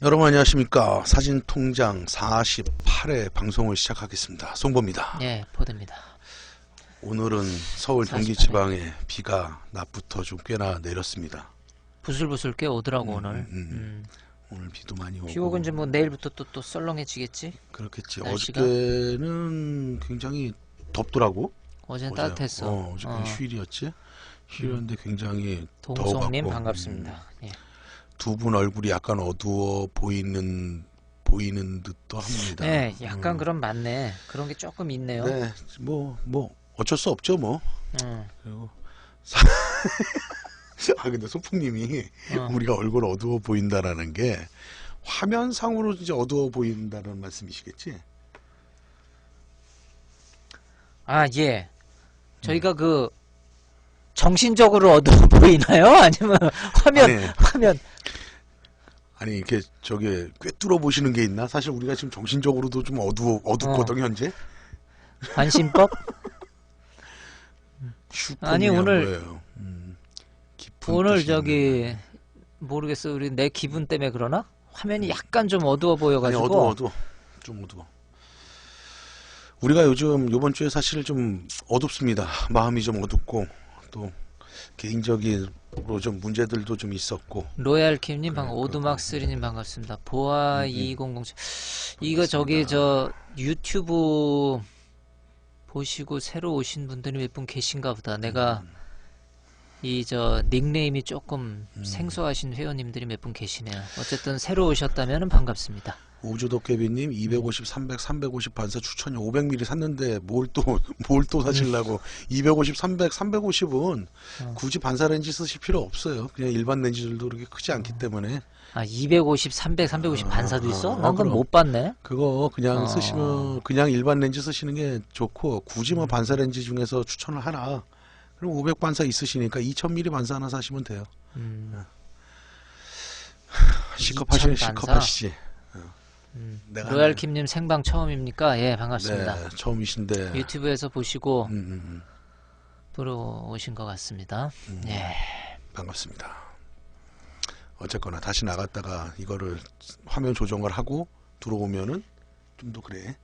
여러분 안녕하십니까. 사진통장 48회 방송을 시작하겠습니다. 송보입니다. 예, 보드입니다. 오늘은 서울 48회. 경기지방에 비가 낮부터 좀 꽤나 내렸습니다. 부슬부슬 꽤 오더라고 오늘. 오늘 비도 많이 오고. 비 오고 이제 뭐 내일부터 또 썰렁해지겠지? 그렇겠지. 날씨가? 어저께는 굉장히 덥더라고. 어제는 어제. 따뜻했어. 어저께는 휴일이었지. 휴일인데 굉장히 동성님 더웠고. 반갑습니다. 예. 두 분 얼굴이 약간 어두워 보이는 듯도 합니다. 네, 약간 그런 맞네. 그런 게 조금 있네요. 네, 뭐 어쩔 수 없죠, 뭐. 그리고 근데 소풍님이 우리가 얼굴 어두워 보인다라는 게 화면상으로 이제 어두워 보인다는 말씀이시겠지? 아, 예. 저희가 그 정신적으로 어두워 보이나요? 아니면 화면 아니 이렇게 저게 꿰뚫어 보시는 게 있나? 사실 우리가 지금 정신적으로도 좀 어둡거든 현재. 관심법? 아니, 슈퍼맨이 오늘- 한 거예요. 깊은 오늘 뜻이 저기 있는. 모르겠어. 우리 내 기분 때문에 그러나? 화면이 약간 좀 어두워 아니 보여가지고. 어두워 좀 어두워. 우리가 요번 주에 사실 좀 어둡습니다. 마음이 좀 어둡고 또 개인적으로 좀 문제들도 좀 있었고. 로얄킴님 그러니까. 오두막쓰리님 반갑습니다. 보아 2007 이거 저기 저 유튜브 보시고 새로 오신 분들이 몇 분 계신가 보다. 내가 이 저 닉네임이 조금 생소하신 회원님들이 몇 분 계시네요. 어쨌든 새로 오셨다면 반갑습니다. 우주도깨비님 250, 300, 350 반사 추천이 500ml 샀는데 뭘 또 사실라고. 250, 300, 350은 굳이 반사 렌즈 쓰실 필요 없어요. 그냥 일반 렌즈들도 그렇게 크지 않기 때문에 아 250, 300, 350 반사도 있어? 난 그건 그럼. 못 봤네. 그거 그냥 쓰시면 그냥 일반 렌즈 쓰시는 게 좋고, 굳이 뭐 반사 렌즈 중에서 추천을 하나 그럼 500 반사 있으시니까 2000ml 반사 하나 사시면 돼요. 시컵하시지. 내가 로얄킴님 생방 처음입니까? 예, 반갑습니다. 네, 처음이신데 유튜브에서 보시고 음. 들어오신 것 같습니다. 예. 반갑습니다. 어쨌거나 다시 나갔다가 이거를 화면 조정을 하고 들어오면은 좀 더 그래.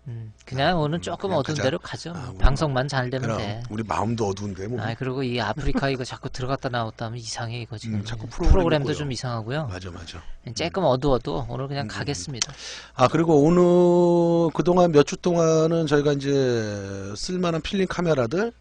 그냥 오늘 조금 그냥 어두운 가자. 데로 가죠. 우리 방송만 잘 되면 그럼 돼. 우리 마음도 어두운데 뭐. 아, 그리고 이 아프리카 이거 자꾸 들어갔다 나왔다 하면 이상해 이거 지금. 자꾸 프로그램도 꼬여. 좀 이상하고요. 맞아. 조금 어두워도 오늘 그냥 가겠습니다. 그리고 오늘 그동안 몇 주 동안은 저희가 이제 쓸만한 필름 카메라들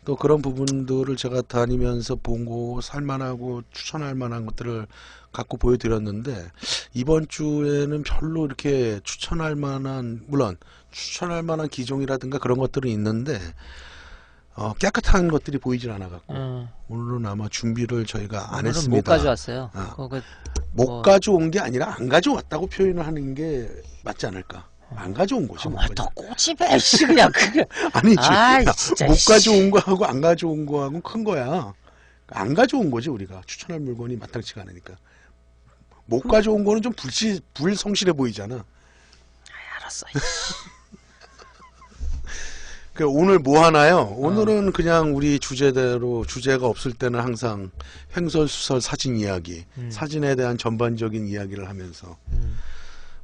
또 그런 부분들을 제가 다니면서 본고 살만하고 추천할 만한 것들을 갖고 보여드렸는데, 이번 주에는 별로 이렇게 추천할 만한, 물론 추천할 만한 기종이라든가 그런 것들은 있는데 깨끗한 것들이 보이질 않아 갖고 오늘은 아마 준비를 저희가 안 오늘은 했습니다. 못 가져왔어요. 아. 그거 못 가져온 게 아니라 안 가져왔다고 표현을 하는 게 맞지 않을까? 안 가져온 거지. 못 정말 또 가져- 꼬집애 씨 그냥 그게. 아니지. 아이, 야, 진짜, 못 씨. 가져온 거하고 안 가져온 거하고 큰 거야. 안 가져온 거지. 우리가 추천할 물건이 마땅치가 않으니까. 못 가져온 거는 좀 불성실해 보이잖아. 알았어. 오늘 뭐 하나요? 오늘은 그냥 우리 주제대로, 주제가 없을 때는 항상 횡설수설 사진 이야기, 사진에 대한 전반적인 이야기를 하면서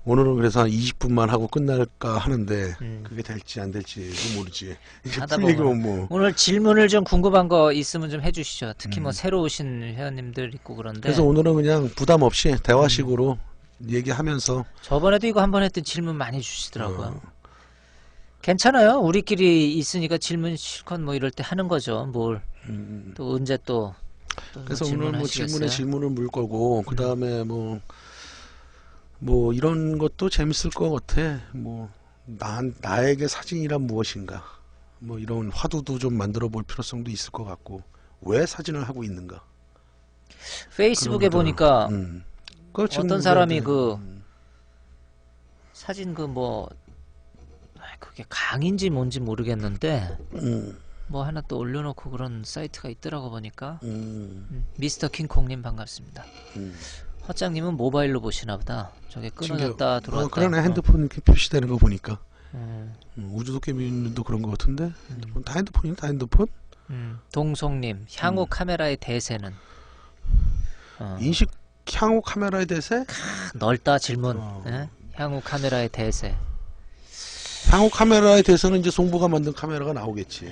오늘은 그래서 한 20분만 하고 끝날까 하는데 그게 될지 안 될지도 모르지. 이제 하다 풀리면 뭐. 오늘 질문을 좀 궁금한 거 있으면 좀 해주시죠. 특히 뭐 새로 오신 회원님들 있고 그런데. 그래서 오늘은 그냥 부담 없이 대화식으로 얘기하면서. 저번에도 이거 한번 했던 질문 많이 주시더라고요. 괜찮아요. 우리끼리 있으니까 질문 실컷 뭐 이럴 때 하는 거죠. 뭘 또 언제 또 그래서 오늘 뭐 질문하시겠어요? 질문에 질문을 물 거고, 그 다음에 뭐 이런 것도 재밌을 것 같아. 뭐 나에게 사진이란 무엇인가, 뭐 이런 화두도 좀 만들어 볼 필요성도 있을 것 같고, 왜 사진을 하고 있는가. 페이스북에 그런 보니까 그거 지금 어떤 사람이 우리한테, 그 사진 그게 강인지 뭔지 모르겠는데 뭐 하나 또 올려놓고 그런 사이트가 있더라고 보니까. 미스터 킹콩님 반갑습니다. 허짱님은 모바일로 보시나 보다. 저게 끊어졌다 들어왔다. 그러네. 핸드폰 이렇게 표시되는 거 보니까. 우주도깨비님도 그런 거 같은데. 다 핸드폰이야, 다 핸드폰. 동송님 향후 카메라의 대세는 인식 향후 카메라의 대세? 넓다 질문. 어. 예? 향후 카메라의 대세. 향후 카메라의 대세는 이제 송보가 만든 카메라가 나오겠지.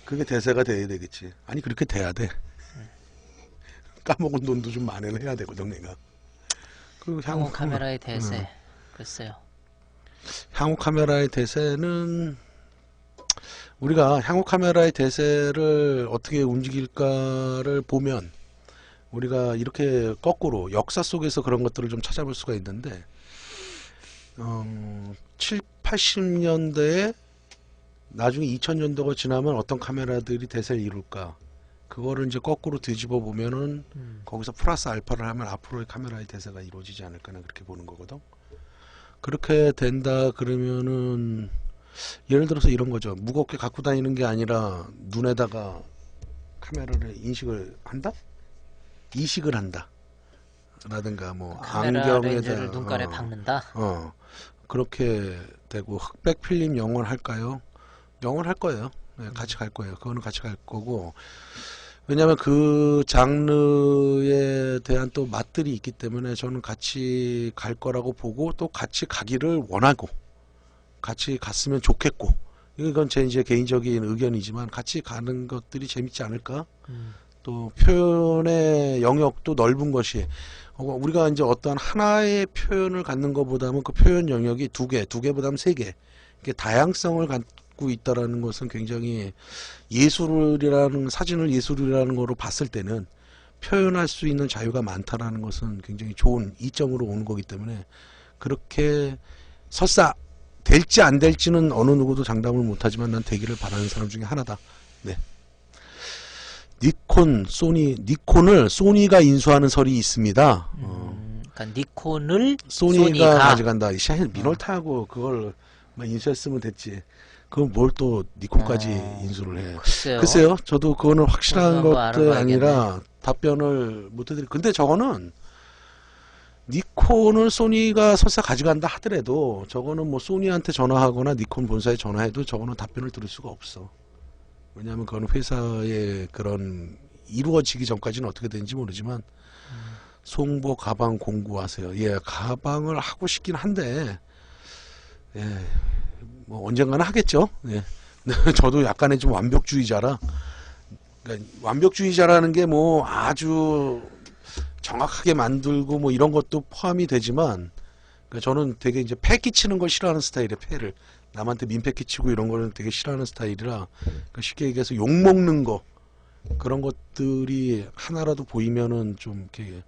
그게 대세가 돼야 되겠지. 아니 그렇게 돼야 돼. 까먹은 돈도 좀 만회해야 되거든 내가. 그 향후 카메라의 대세. 글쎄요. 향후 카메라의 대세는 우리가 향후 카메라의 대세를 어떻게 움직일까를 보면 우리가 이렇게 거꾸로 역사 속에서 그런 것들을 좀 찾아볼 수가 있는데 7, 80년대에 나중에 2000년도가 지나면 어떤 카메라들이 대세를 이룰까 그거를 이제 거꾸로 뒤집어 보면은 거기서 플러스 알파를 하면 앞으로의 카메라의 대세가 이루어지지 않을까나 그렇게 보는 거거든. 그렇게 된다 그러면은 예를 들어서 이런 거죠. 무겁게 갖고 다니는 게 아니라 눈에다가 카메라를 인식을 한다? 이식을 한다. 라든가 뭐 카메라 렌즈를 안경에다 눈깔에 박는다. 그렇게 되고 흑백 필름 영원할까요? 영원할 거예요. 네, 같이 갈 거예요. 그거는 같이 갈 거고 왜냐하면 그 장르에 대한 또 맛들이 있기 때문에 저는 같이 갈 거라고 보고 또 같이 가기를 원하고 같이 갔으면 좋겠고 이건 제 이제 개인적인 의견이지만 같이 가는 것들이 재밌지 않을까? 또 표현의 영역도 넓은 것이 우리가 이제 어떤 하나의 표현을 갖는 것보다는 그 표현 영역이 두 개보다는 세 개, 이게 다양성을 갖고 있다라는 것은 굉장히 예술이라는 사진을 예술이라는 거로 봤을 때는 표현할 수 있는 자유가 많다라는 것은 굉장히 좋은 이점으로 오는 거기 때문에 그렇게 설사 될지 안 될지는 어느 누구도 장담을 못하지만 난 되기를 바라는 사람 중에 하나다. 네. 니콘을 소니가 인수하는 설이 있습니다. 그러니까 니콘을 소니가 가져간다. 샤인 미놀타하고 그걸 인수했으면 됐지. 그럼 뭘 또 니콘까지 인수를 해. 글쎄요. 저도 그거는 확실한 것도 아니라 답변을 못 해드릴. 근데 저거는 니콘을 소니가 설사 가져간다 하더라도 저거는 뭐 소니한테 전화하거나 니콘 본사에 전화해도 저거는 답변을 들을 수가 없어. 왜냐하면 그건 회사의 그런 이루어지기 전까지는 어떻게 되는지 모르지만 송보 가방 공구하세요. 예, 가방을 하고 싶긴 한데 예, 뭐 언젠가는 하겠죠. 예. 저도 약간의 좀 완벽주의자라 그러니까 완벽주의자라는 게 뭐 아주 정확하게 만들고 뭐 이런 것도 포함이 되지만 그러니까 저는 되게 이제 패 끼치는 걸 싫어하는 스타일이에요. 패를 남한테 민폐 끼치고 이런 거는 되게 싫어하는 스타일이라 그러니까 쉽게 얘기해서 욕 먹는 거 그런 것들이 하나라도 보이면은 좀 이렇게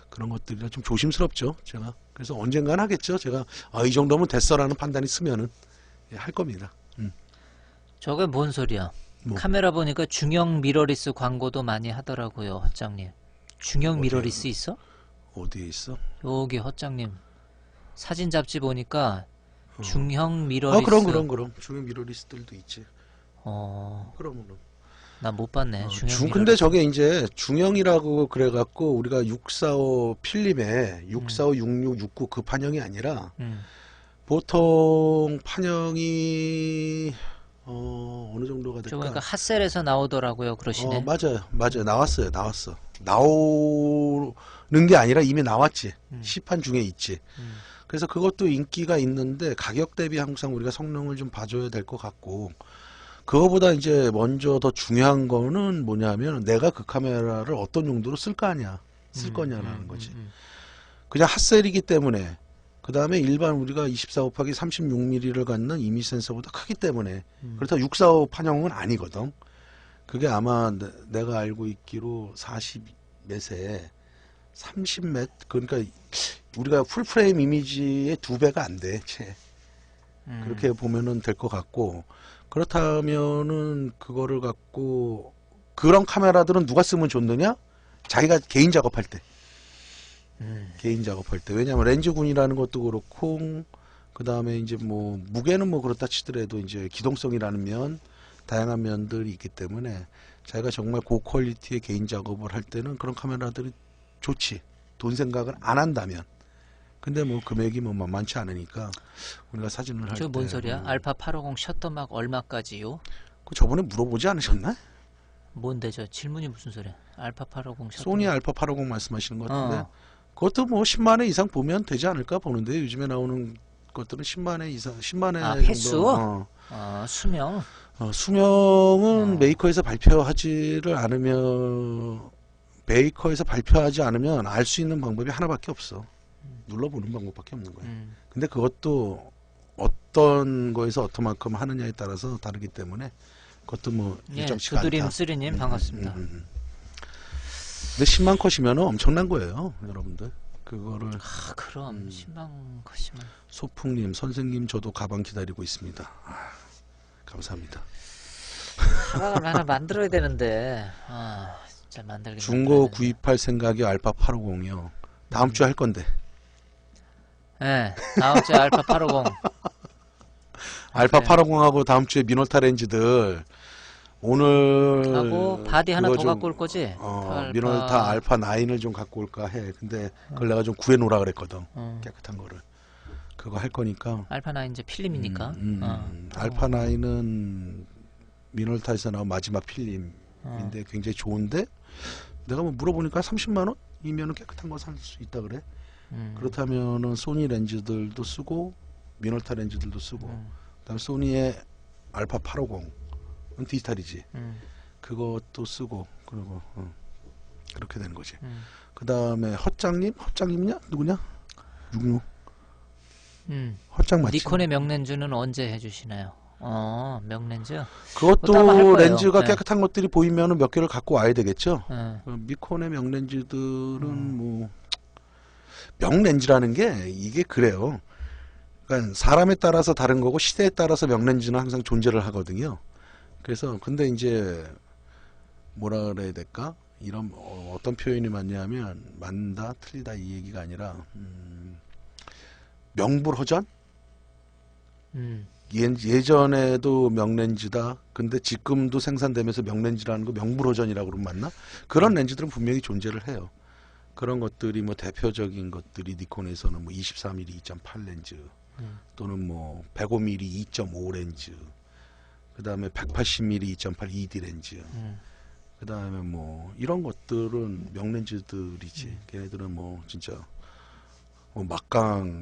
그런 것들이라 좀 조심스럽죠. 제가 그래서 언젠간 하겠죠. 제가 이 정도면 됐어라는 판단이 쓰면은 예, 할 겁니다. 저게 뭔 소리야? 뭐. 카메라 보니까 중형 미러리스 광고도 많이 하더라고요, 헛장님. 중형 미러리스 있어? 어디에 있어? 여기 헛장님 사진 잡지 보니까 중형 미러리스. 그럼 중형 미러리스들도 있지. 그럼. 나 못 봤네. 중형 근데 미러리스. 저게 이제 중형이라고 그래갖고 우리가 645 필름에 645, 66, 69 그 판형이 아니라 보통 판형이 어느 정도가 될까? 저 보니까 핫셀에서 나오더라고요. 그러시네. 맞아요. 나왔어. 나오는 게 아니라 이미 나왔지. 시판 중에 있지. 그래서 그것도 인기가 있는데 가격 대비 항상 우리가 성능을 좀 봐줘야 될 것 같고 그거보다 이제 먼저 더 중요한 거는 뭐냐면 내가 그 카메라를 어떤 용도로 쓸 거냐라는 거지. 그냥 핫셀이기 때문에 그 다음에 일반 우리가 24 곱하기 36mm를 갖는 이미지 센서보다 크기 때문에 그렇다고 645 판형은 아니거든. 그게 아마 내가 알고 있기로 40몇에 30몇 그러니까 우리가 풀프레임 이미지의 2배가 안 돼. 채. 그렇게 보면은 될 것 같고 그렇다면은 그거를 갖고 그런 카메라들은 누가 쓰면 좋느냐? 자기가 개인 작업할 때. 왜냐면 렌즈군이라는 것도 그렇고 그 다음에 이제 뭐 무게는 뭐 그렇다 치더라도 이제 기동성이라는 면 다양한 면들이 있기 때문에 자기가 정말 고퀄리티의 개인 작업을 할 때는 그런 카메라들이 좋지. 돈 생각을 안 한다면. 근데 뭐 금액이 뭐 만만치 않으니까 우리가 사진을 할 때. 저 뭔 소리야? 알파 850 셔터막 얼마까지요? 그 저번에 물어보지 않으셨나? 뭔데 저 질문이 무슨 소리야? 알파 850 셔터. 소니 알파 850 말씀하시는 것 같은데 어. 그것도 뭐 10만 회 이상 보면 되지 않을까 보는데 요즘에 나오는 것들은 10만 회 이상 10만 회 아, 정도 횟수? 수명. 수명은 어. 메이커에서 발표하지를 않으면 메이커에서 발표하지 않으면 알 수 있는 방법이 하나밖에 없어. 눌러보는 방법밖에 없는 거야. 근데 그것도 어떤 거에서 어떠만큼 하느냐에 따라서 다르기 때문에 그것도 뭐 예, 일정치가 두드림 않다. 쓰리님 반갑습니다. 근데 10만 컷이면 엄청난 거예요, 여러분들. 그거를 아, 그럼 10만 컷이면 소풍님, 선생님 저도 가방 기다리고 있습니다. 감사합니다. 가방을 하나 만들어야 되는데 진짜 만들긴 중고 만들어야 되는데. 구입할 생각이 알파 850이요. 다음 주에 할 건데. 예, 다음 주에 알파 850. 알파 그래요. 850하고 다음 주에 미노타 렌즈들 오늘 하고 바디 하나 그거 더 좀, 갖고 올 거지? 미노타 알파 9을 좀 갖고 올까 해. 근데 그걸 내가 좀 구해 놓으라 그랬거든. 깨끗한 거를. 그거 할 거니까. 알파 9 이제 필름이니까. 알파 9은 미노타에서 나온 마지막 필름인데 굉장히 좋은데 내가 뭐 물어보니까 30만 원이면은 깨끗한 거 살 수 있다 그래. 그렇다면은 소니 렌즈들도 쓰고 미노타 렌즈들도 쓰고 그다음에 소니의 알파 850은 디지털이지. 그것도 쓰고 그리고 그렇게 되는 거지. 그다음에 헛장님이냐 누구냐? 66 헛장 맞지? 니콘의 명렌즈는 언제 해주시나요? 명렌즈? 그것도 그것도 아마 할 거예요. 렌즈가 네. 깨끗한 것들이 보이면은 몇 개를 갖고 와야 되겠죠. 예. 미콘의 명렌즈들은 뭐 명렌즈라는 게 이게 그래요. 그러니까 사람에 따라서 다른 거고 시대에 따라서 명렌즈는 항상 존재를 하거든요. 그래서 근데 이제 뭐라 그래야 될까? 이런 어떤 표현이 맞냐면 맞다 틀리다 이 얘기가 아니라 명불허전? 예전에도 명렌즈다. 근데 지금도 생산되면서 명렌즈라는 거 명불허전이라고 그러면 맞나? 그런 렌즈들은 분명히 존재를 해요. 그런 것들이 뭐 대표적인 것들이 니콘에서는 뭐 24mm 2.8 렌즈 또는 뭐 105mm 2.5 렌즈 그 다음에 180mm 2.8 2D 렌즈 그 다음에 뭐 이런 것들은 명렌즈들이지. 걔네들은 뭐 진짜 뭐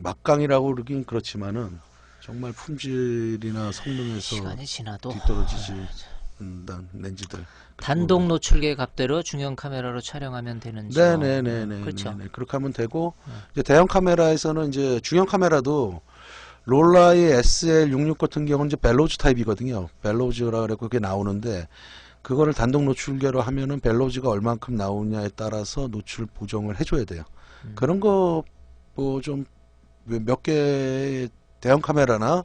막강이라고 그러긴 그렇지만은 정말 품질이나 성능에서 시간이 지나도 뒤떨어지지 렌즈들. 단독 노출계 값대로 중형 카메라로 촬영하면 되는지. 네네네네. 그렇죠. 그렇게 하면 되고 이제 대형 카메라에서는 이제 중형 카메라도 롤라의 SL66 같은 경우는 이제 벨로즈 타입이거든요. 벨로즈라 그래고 그게 나오는데 그거를 단독 노출계로 하면은 벨로즈가 얼만큼 나오냐에 따라서 노출 보정을 해줘야 돼요. 그런 거 뭐 좀 몇 개의 대형 카메라나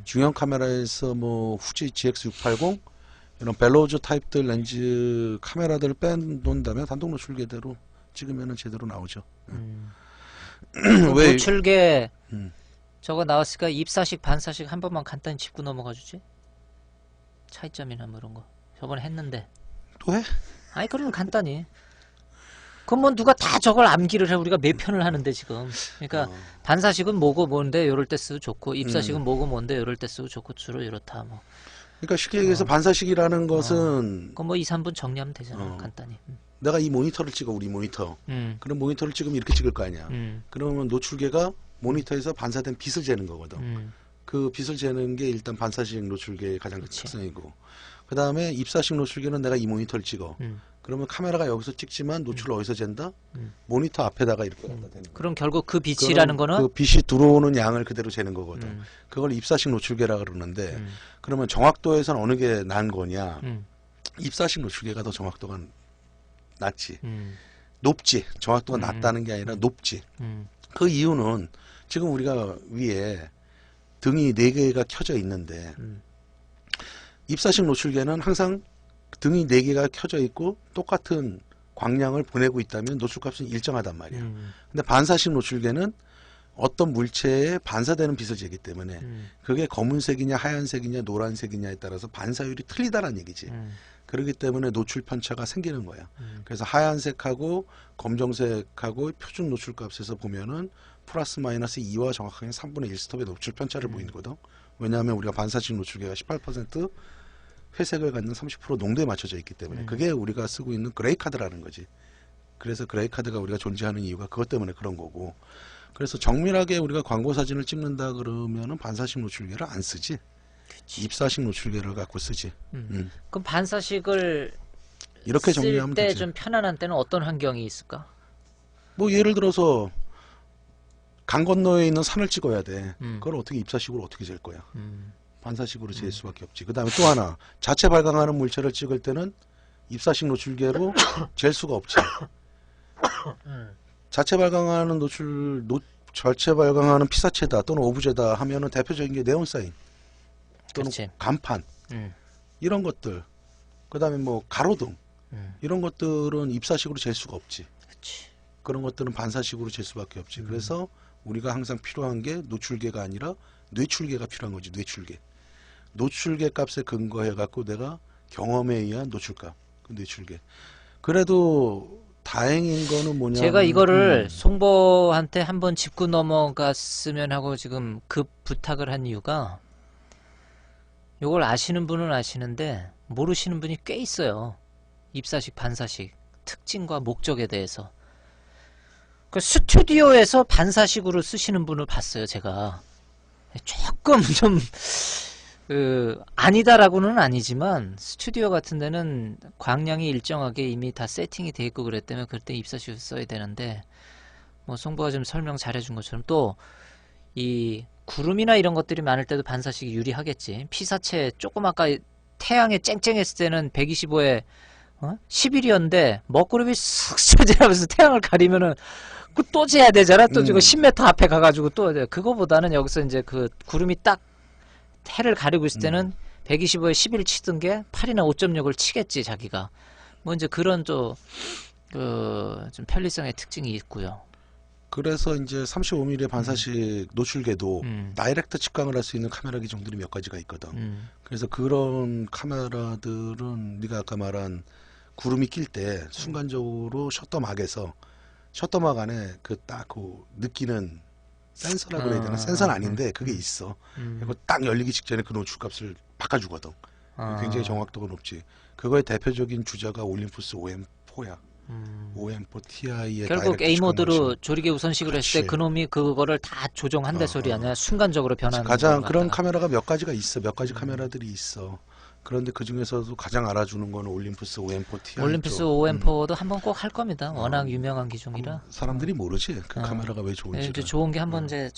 중형 카메라에서 뭐 후지 GX680 이런 벨로즈 타입들 렌즈 카메라들을 빼놓는다면 단독 노출계대로 찍으면은 제대로 나오죠. 왜 노출계 저거 나왔으니까 입사식 반사식 한 번만 간단히 짚고 넘어가 주지. 차이점이나 뭐 이런 거. 저번에 했는데. 또 해? 아니 그러면 간단히. 그럼 뭐 누가 다 저걸 암기를 해. 우리가 몇 편을 하는데 지금. 그러니까 반사식은 뭐고 뭔데 요럴 때 쓰고 좋고 입사식은 뭐고 뭔데 요럴 때 쓰고 좋고 주로 이렇다 뭐. 그러니까 쉽게 얘기해서 반사식이라는 것은 그럼 뭐 2, 3분 정리하면 되잖아. 간단히. 내가 이 모니터를 찍어 우리 모니터. 그럼 모니터를 찍으면 이렇게 찍을 거 아니야. 그러면 노출계가 모니터에서 반사된 빛을 재는 거거든. 그 빛을 재는 게 일단 반사식 노출계의 가장 큰 특성이고 그 다음에 입사식 노출계는 내가 이 모니터를 찍어. 그러면 카메라가 여기서 찍지만 노출을 어디서 잰다? 모니터 앞에다가 이렇게 갖다 대는 거야. 그럼 결국 그 빛이라는 거는 그 빛이 들어오는 양을 그대로 재는 거거든. 그걸 입사식 노출계라 그러는데 그러면 정확도에서는 어느 게 나은 거냐? 입사식 노출계가 더 정확도가 낮지. 높지. 정확도가 낮다는 게 아니라 높지. 그 이유는 지금 우리가 위에 등이 4개가 켜져 있는데 입사식 노출계는 항상 등이 4개가 켜져 있고 똑같은 광량을 보내고 있다면 노출값은 일정하단 말이야. 근데 반사식 노출계는 어떤 물체에 반사되는 빛을 재기 때문에 그게 검은색이냐 하얀색이냐 노란색이냐에 따라서 반사율이 틀리다는 얘기지. 그렇기 때문에 노출 편차가 생기는 거야. 그래서 하얀색하고 검정색하고 표준 노출값에서 보면은 플러스 마이너스 2와 정확하게 3분의 1 스톱의 노출 편차를 보이거든. 왜냐하면 우리가 반사식 노출계가 18% 회색을 갖는 30% 농도에 맞춰져 있기 때문에 그게 우리가 쓰고 있는 그레이 카드라는 거지. 그래서 그레이 카드가 우리가 존재하는 이유가 그것 때문에 그런 거고. 그래서 정밀하게 우리가 광고 사진을 찍는다 그러면은 반사식 노출계를 안 쓰지. 그치. 입사식 노출계를 갖고 쓰지. 그럼 반사식을 이렇게 쓸 정리하면 때 되지. 좀 편안한 때는 어떤 환경이 있을까? 뭐 예를 들어서 강 건너에 있는 산을 찍어야 돼. 음. 그걸 어떻게 입사식으로 어떻게 잴 거야? 음. 반사식으로 잴 수밖에 없지. 그 다음에 또 하나, 자체 발광하는 물체를 찍을 때는 입사식 노출계로 잴 수가 없지. 자체 발광하는 자체 발광하는 피사체다 또는 오브제다 하면은 대표적인 게 네온사인 또는 그렇지. 간판 음. 이런 것들. 그 다음에 뭐 가로등 음. 이런 것들은 입사식으로 잴 수가 없지. 그치. 그런 것들은 반사식으로 잴 수밖에 없지. 그래서 우리가 항상 필요한 게 노출계가 아니라 뇌출계가 필요한 거지. 뇌출계. 노출계 값에 근거해 갖고 내가 경험에 의한 노출값. 그 뇌출계. 그래도 다행인 거는 뭐냐? 제가 이거를 송보한테 한번 짚고 넘어갔으면 하고 지금 급 부탁을 한 이유가 이걸 아시는 분은 아시는데 모르시는 분이 꽤 있어요. 입사식, 반사식 특징과 목적에 대해서. 그 스튜디오에서 반사식으로 쓰시는 분을 봤어요, 제가. 조금 좀 아니다라고는 아니지만 스튜디오 같은 데는 광량이 일정하게 이미 다 세팅이 돼 있고 그랬기 때문에 그럴 때 입사식을 써야 되는데 뭐 송보가 좀 설명 잘해준 것처럼 또 이 구름이나 이런 것들이 많을 때도 반사식이 유리하겠지. 피사체 조금 아까 태양에 쨍쨍했을 때는 125에 11이었는데 먹구름이 쓱쓱 지나면서 태양을 가리면은 그 또 재야 되잖아. 또 지금 10m 앞에 가가지고 또 그거보다는 여기서 이제 그 구름이 딱 해를 가리고 있을 때는 125에 11 치던 게 8이나 5.6을 치겠지 자기가. 뭐 이제 그런 좀 편리성의 특징이 있고요. 그래서 이제 35mm 반사식 노출계도 다이렉트 측광을 할 수 있는 카메라 기종들이 몇 가지가 있거든. 그래서 그런 카메라들은 네가 아까 말한 구름이 낄 때 순간적으로 셔터막에서 셔터막 안에 그 딱 그 느끼는 센서라고 해야 되나? 센서는 아닌데 그게 있어. 그리고 딱 열리기 직전에 그 노출값을 바꿔주거든. 굉장히 정확도가 높지. 그거의 대표적인 주자가 올림푸스 OM4야. OM4 TI의 결국 A 모드로 조리개 우선식으로 했을 때 그렇지. 그놈이 그거를 다 조정한다 소리 아니야. 순간적으로 변하는 가장 거 그런 갖다가. 카메라가 몇 가지가 있어. 몇 가지 카메라들이 있어. 그런데 그 중에서도 가장 알아주는 거는 올림푸스 OM4 TI 올림푸스 쪽. OM4도 한번 꼭 할 겁니다. 워낙 유명한 기종이라. 사람들이 모르지 그 카메라가 왜 예, 좋은지. 이제 좋은 게 한번 이제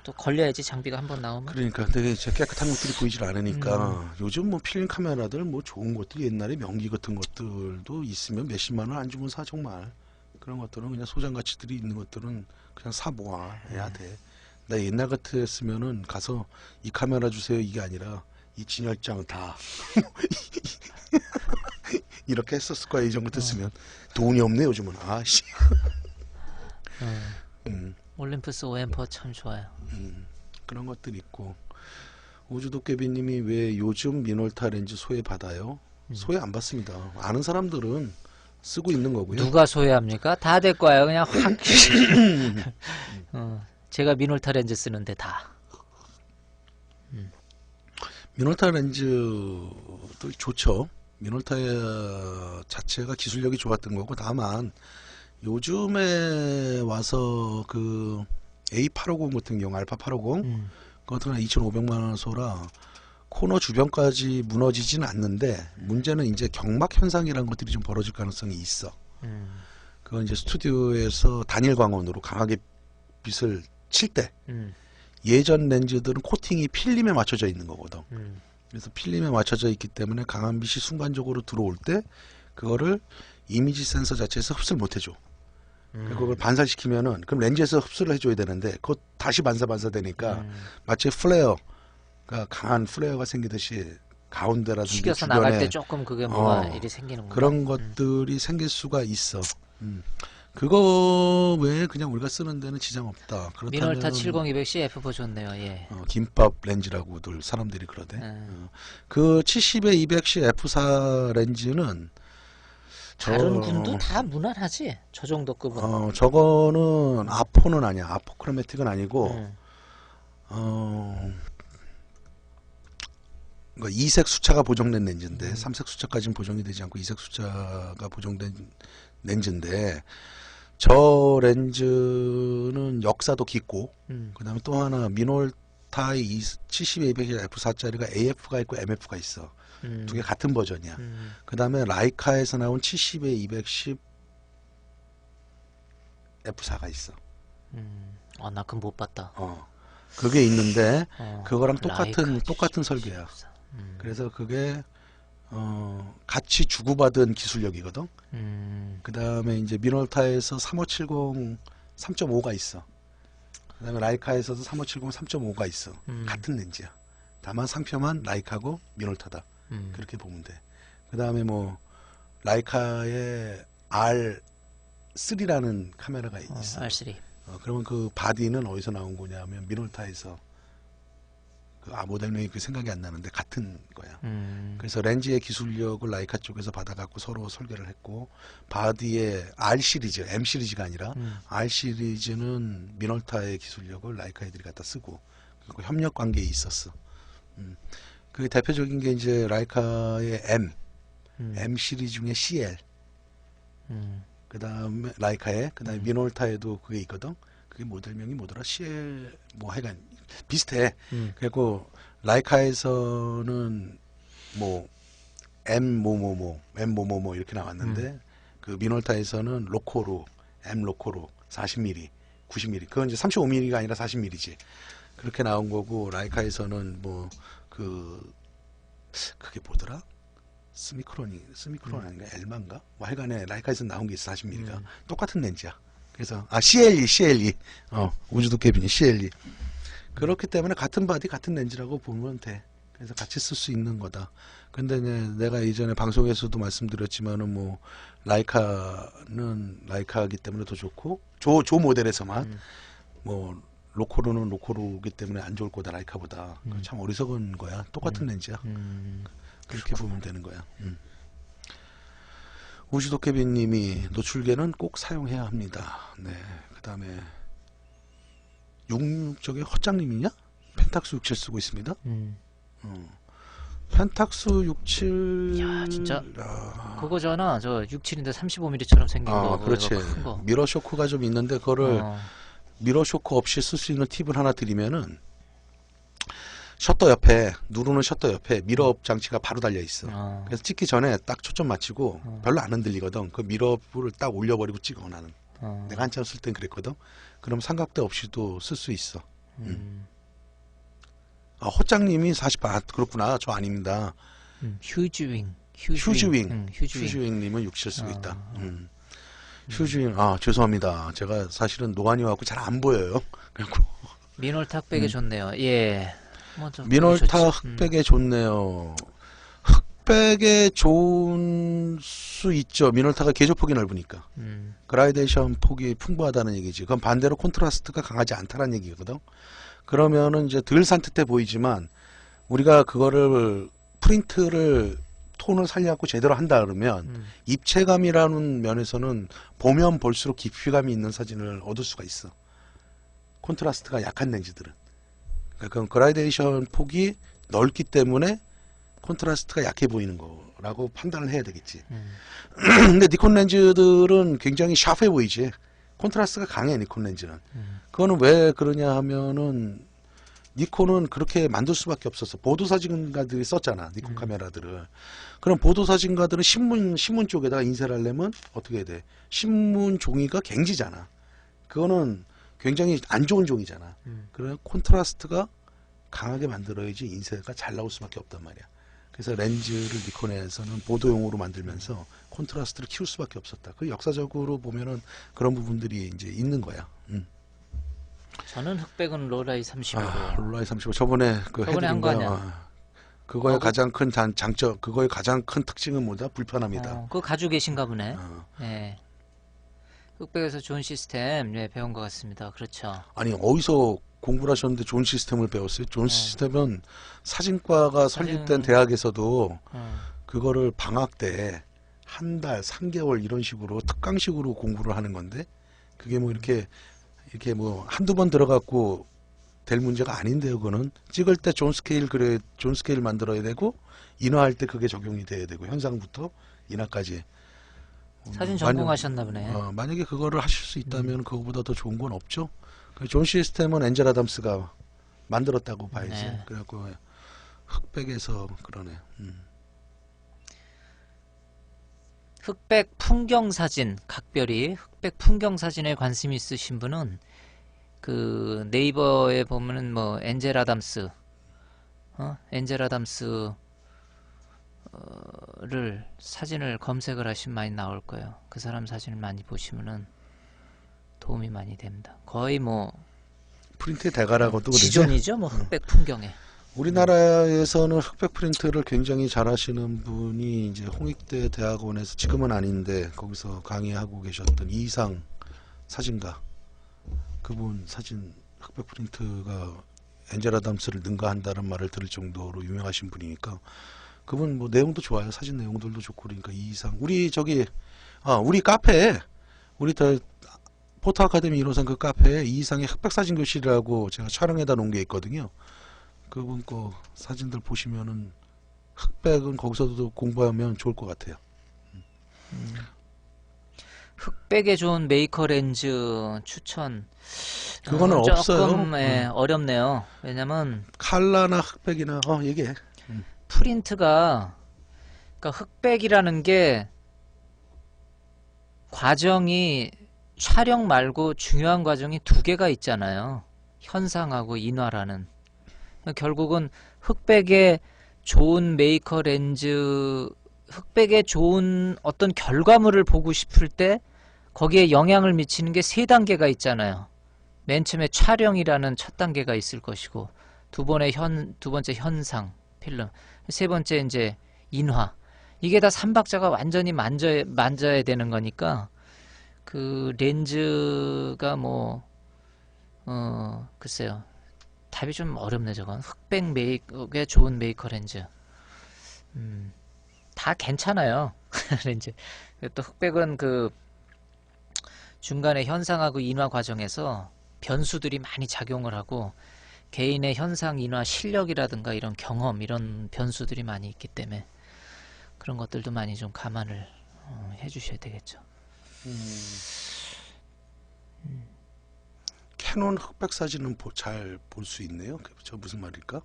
또 걸려야지 장비가 한번 나오면. 그러니까 되게 이제 깨끗한 것들이 보이질 않으니까 요즘 뭐 필름 카메라들 뭐 좋은 것들 옛날에 명기 같은 것들도 있으면 몇십만 원 안 주면 사 정말. 그런 것들은 그냥 소장 가치들이 있는 것들은 그냥 사 모아야 돼. 나 옛날 같았으면은 가서 이 카메라 주세요 이게 아니라 이 진열장 다 이렇게 했었을 거야. 이 정도 됐으면. 돈이 없네 요즘은. 아씨. 올림푸스 OM4 참 좋아요. 그런 것들이 있고. 우주도깨비님이 왜 요즘 미놀타 렌즈 소외 받아요? 소외 안 받습니다. 아는 사람들은 쓰고 있는 거고요. 누가 소외합니까? 다 될 거예요. 그냥 확. 제가 미놀타 렌즈 쓰는데 다. 미놀타 렌즈도 좋죠. 미놀타 자체가 기술력이 좋았던 거고, 다만 요즘에 와서 그 A850 같은 경우 알파 850 그것도 한 2,500만 원 소라 코너 주변까지 무너지지는 않는데 문제는 이제 경막 현상이라는 것들이 좀 벌어질 가능성이 있어. 그건 이제 스튜디오에서 단일 광원으로 강하게 빛을 칠 때 예전 렌즈들은 코팅이 필름에 맞춰져 있는 거거든. 그래서 필름에 맞춰져 있기 때문에 강한 빛이 순간적으로 들어올 때 그거를 이미지 센서 자체에서 흡수를 못 해줘. 그걸 반사시키면은 그럼 렌즈에서 흡수를 해줘야 되는데 그거 다시 반사되니까 마치 플레어가 강한 플레어가 생기듯이 가운데라든지 튀겨서 주변에 나갈 때 조금 그게 뭐가 일이 생기는구나. 그런 것들이 생길 수가 있어. 그거 외에 그냥 우리가 쓰는 데는 지장 없다. 미놀타 그렇다면 70-200C F4 좋네요. 예. 김밥 렌즈라고들 사람들이 그러대. 그 70에 200C F4 렌즈는 다른 군도 다 무난하지. 저 정도 급은. 저거는 아포는 아니야. 아포크로매틱은 아니고 그러니까 이색 수차가 보정된 렌즈인데 삼색 수차까지는 보정이 되지 않고 이색 수차가 보정된 렌즈인데 저 렌즈는 역사도 깊고 그다음에 또 하나 미놀타의 70, 200의 F4짜리가 AF가 있고 MF가 있어. 두 개 같은 버전이야. 그다음에 라이카에서 나온 70에 210 F4가 있어. 나 그건 못 봤다. 그게 있는데 그거랑 라이카 똑같은 설계야. 그래서 그게 같이 주고받은 기술력이거든. 그다음에 이제 미놀타에서 3570 3.5가 있어. 그다음에 라이카에서도 3570 3.5가 있어. 같은 렌즈야. 다만 상표만 라이카고 미놀타다. 그렇게 보면 돼. 그다음에 뭐 라이카의 R3라는 카메라가 있어. R3. 그러면 그 바디는 어디서 나온 거냐면 미놀타에서 모델명이 그 생각이 안 나는데 같은 거야. 그래서 렌즈의 기술력을 라이카 쪽에서 받아갖고 서로 설계를 했고 바디의 R 시리즈, M 시리즈가 아니라 R 시리즈는 미놀타의 기술력을 라이카 애들이 갖다 쓰고 그리고 협력 관계에 있었어. 그 대표적인 게 이제 라이카의 M 시리즈 중에 CL. 그다음에 라이카에 그다음에 미놀타에도 그게 있거든. 그게 모델명이 뭐더라? CL 뭐 하여간 비슷해. 그리고 라이카에서는 뭐 M 뭐뭐 이렇게 나왔는데 그 미놀타에서는 로코로 M 로코로 40mm, 90mm. 그건 이제 35mm가 아니라 40mm지. 그렇게 나온 거고 라이카에서는 뭐 그게 뭐더라? 스미크론 아닌가? 엘마인가? 뭐 하여간에 라이카에서 나온 게 있어 40mm가. 똑같은 렌즈야. 그래서 CLE 우주도깨비니 CLE. 그렇기 때문에 같은 바디 같은 렌즈라고 보면 돼. 그래서 같이 쓸 수 있는 거다. 근데 내가 이전에 방송에서도 말씀드렸지만은 뭐 라이카는 라이카이기 때문에 더 좋고 조 모델에서만 뭐 로코로는 로코로기 때문에 안 좋을 거다 라이카보다. 참 어리석은 거야. 똑같은 렌즈야. 그렇게 보면 되는 거야. 우주도깨비님이 노출계는 꼭 사용해야 합니다. 네. 그다음에 저게 헛장님이냐? 펜탁스 67 쓰고 있습니다. 펜탁스 67. 야 진짜 그거잖아. 저 67인데 35mm처럼 생긴 거. 그렇지. 큰 거. 미러 쇼크가 좀 있는데 그거를 미러 쇼크 없이 쓸 수 있는 팁을 하나 드리면은 셔터 옆에 누르는 셔터 옆에 미러업 장치가 바로 달려 있어. 그래서 찍기 전에 딱 초점 맞추고 별로 안 흔들리거든. 그 미러업을 딱 올려버리고 찍어 나는. 내가 한참 쓸 땐 그랬거든. 그럼 삼각대 없이도 쓸 수 있어. 호장님이 40바 그렇구나. 저 아닙니다. 휴즈윙님은 67 쓰고 있다. 휴즈윙 죄송합니다. 제가 사실은 노안이 와갖고 잘 안 보여요. 그래갖고 미놀타 흑백이 좋네요. 예. 미놀타 흑백에 좋네요. 흑백에 좋은 수 있죠. 미놀타가 계조폭이 넓으니까. 그라데이션 폭이 풍부하다는 얘기지. 그건 반대로 콘트라스트가 강하지 않다는 얘기거든. 그러면은 이제 덜 산뜻해 보이지만 우리가 그거를 프린트를 톤을 살려갖고 제대로 한다 그러면 입체감이라는 면에서는 보면 볼수록 깊이감이 있는 사진을 얻을 수가 있어. 콘트라스트가 약한 렌즈들은. 그건 그라데이션 폭이 넓기 때문에 콘트라스트가 약해 보이는 거라고 판단을 해야 되겠지. 근데 니콘 렌즈들은 굉장히 샤프해 보이지. 콘트라스트가 강해 니콘 렌즈는. 그거는 왜 그러냐 하면은 니콘은 그렇게 만들 수밖에 없었어. 보도사진가들이 썼잖아. 니콘 카메라들을. 그럼 보도사진가들은 신문 쪽에다가 인쇄를 하려면 어떻게 해야 돼? 신문 종이가 갱지잖아. 그거는 굉장히 안 좋은 종이잖아. 그래 콘트라스트가 강하게 만들어야지 인쇄가 잘 나올 수밖에 없단 말이야. 그래서 렌즈를 니콘에서는 보도용으로 만들면서 콘트라스트를 키울 수밖에 없었다. 그 역사적으로 보면은 그런 부분들이 이제 있는 거야. 저는 흑백은 롤라이 35로. 롤라이 35 저번에 한 거 아니야? 그거의 가장 큰 장점, 그거의 가장 큰 특징은 뭐다? 불편함이다. 그거 가지고 계신가 보네. 네. 흑백에서 좋은 시스템 배운 것 같습니다. 그렇죠. 아니 어디서 공부를 하셨는데 좋은 시스템을 배웠어요? 좋은 시스템은 사진과가 설립된 대학에서도 그거를 방학 때 한 달, 3개월 이런 식으로 특강식으로 공부를 하는 건데 그게 뭐 이렇게 뭐 한두 번 들어갖고 될 문제가 아닌데요. 그거는 찍을 때 존 스케일 그래 존 스케일 만들어야 되고 인화할 때 그게 적용이 돼야 되고 현상부터 인화까지. 사진 전공하셨나 보네. 만약에 그거를 하실 수 있다면 그거보다 더 좋은 건 없죠. 존 시스템은 엔젤 아담스가 만들었다고 봐야지. 네. 그래갖고 흑백에서 그러네. 흑백 풍경 사진, 각별히 흑백 풍경 사진에 관심 있으신 분은 그 네이버에 보면은 뭐 엔젤 아담스, 엔젤 아담스 를 사진을 검색을 하시면 많이 나올 거예요. 그 사람 사진을 많이 보시면은 도움이 많이 됩니다. 거의 뭐 프린트의 대가라고도 그러지. 지존이죠, 뭐 흑백 풍경에. 우리나라에서는 흑백 프린트를 굉장히 잘하시는 분이 이제 홍익대 대학원에서 지금은 아닌데 거기서 강의하고 계셨던 이상 사진가, 그분 사진 흑백 프린트가 엔젤 아담스를 능가한다는 말을 들을 정도로 유명하신 분이니까 그분 뭐 내용도 좋아요. 사진 내용들도 좋고. 그러니까 이상 우리 저기 우리 카페에 우리 포토 아카데미 1호선 그 카페에 이상의 흑백 사진 교실이라고 제가 촬영해다 놓은 게 있거든요. 그분 거 사진들 보시면은 흑백은 거기서도 공부하면 좋을 것 같아요. 흑백에 좋은 메이커 렌즈 추천. 그거는 없어요. 조금 어렵네요. 왜냐면 칼라나 흑백이나 얘기해. 프린트가, 그러니까 흑백이라는 게 과정이 촬영 말고 중요한 과정이 두 개가 있잖아요. 현상하고 인화라는. 결국은 흑백의 좋은 메이커 렌즈, 흑백의 좋은 어떤 결과물을 보고 싶을 때 거기에 영향을 미치는 게 세 단계가 있잖아요. 맨 처음에 촬영이라는 첫 단계가 있을 것이고, 두 번째 현상, 필름, 세 번째 이제 인화. 이게 다 삼박자가 완전히 만져야 되는 거니까 그 렌즈가 뭐 글쎄요. 답이 좀 어렵네 저건. 흑백 메이크업에 좋은 메이커 렌즈. 다 괜찮아요. 렌즈. 또 흑백은 그 중간에 현상하고 인화 과정에서 변수들이 많이 작용을 하고 개인의 현상 인화 실력이라든가 이런 경험 이런 변수들이 많이 있기 때문에 그런 것들도 많이 좀 감안을 해주셔야 되겠죠. 캐논 흑백 사진은 잘 볼 수 있네요. 저 무슨 말일까?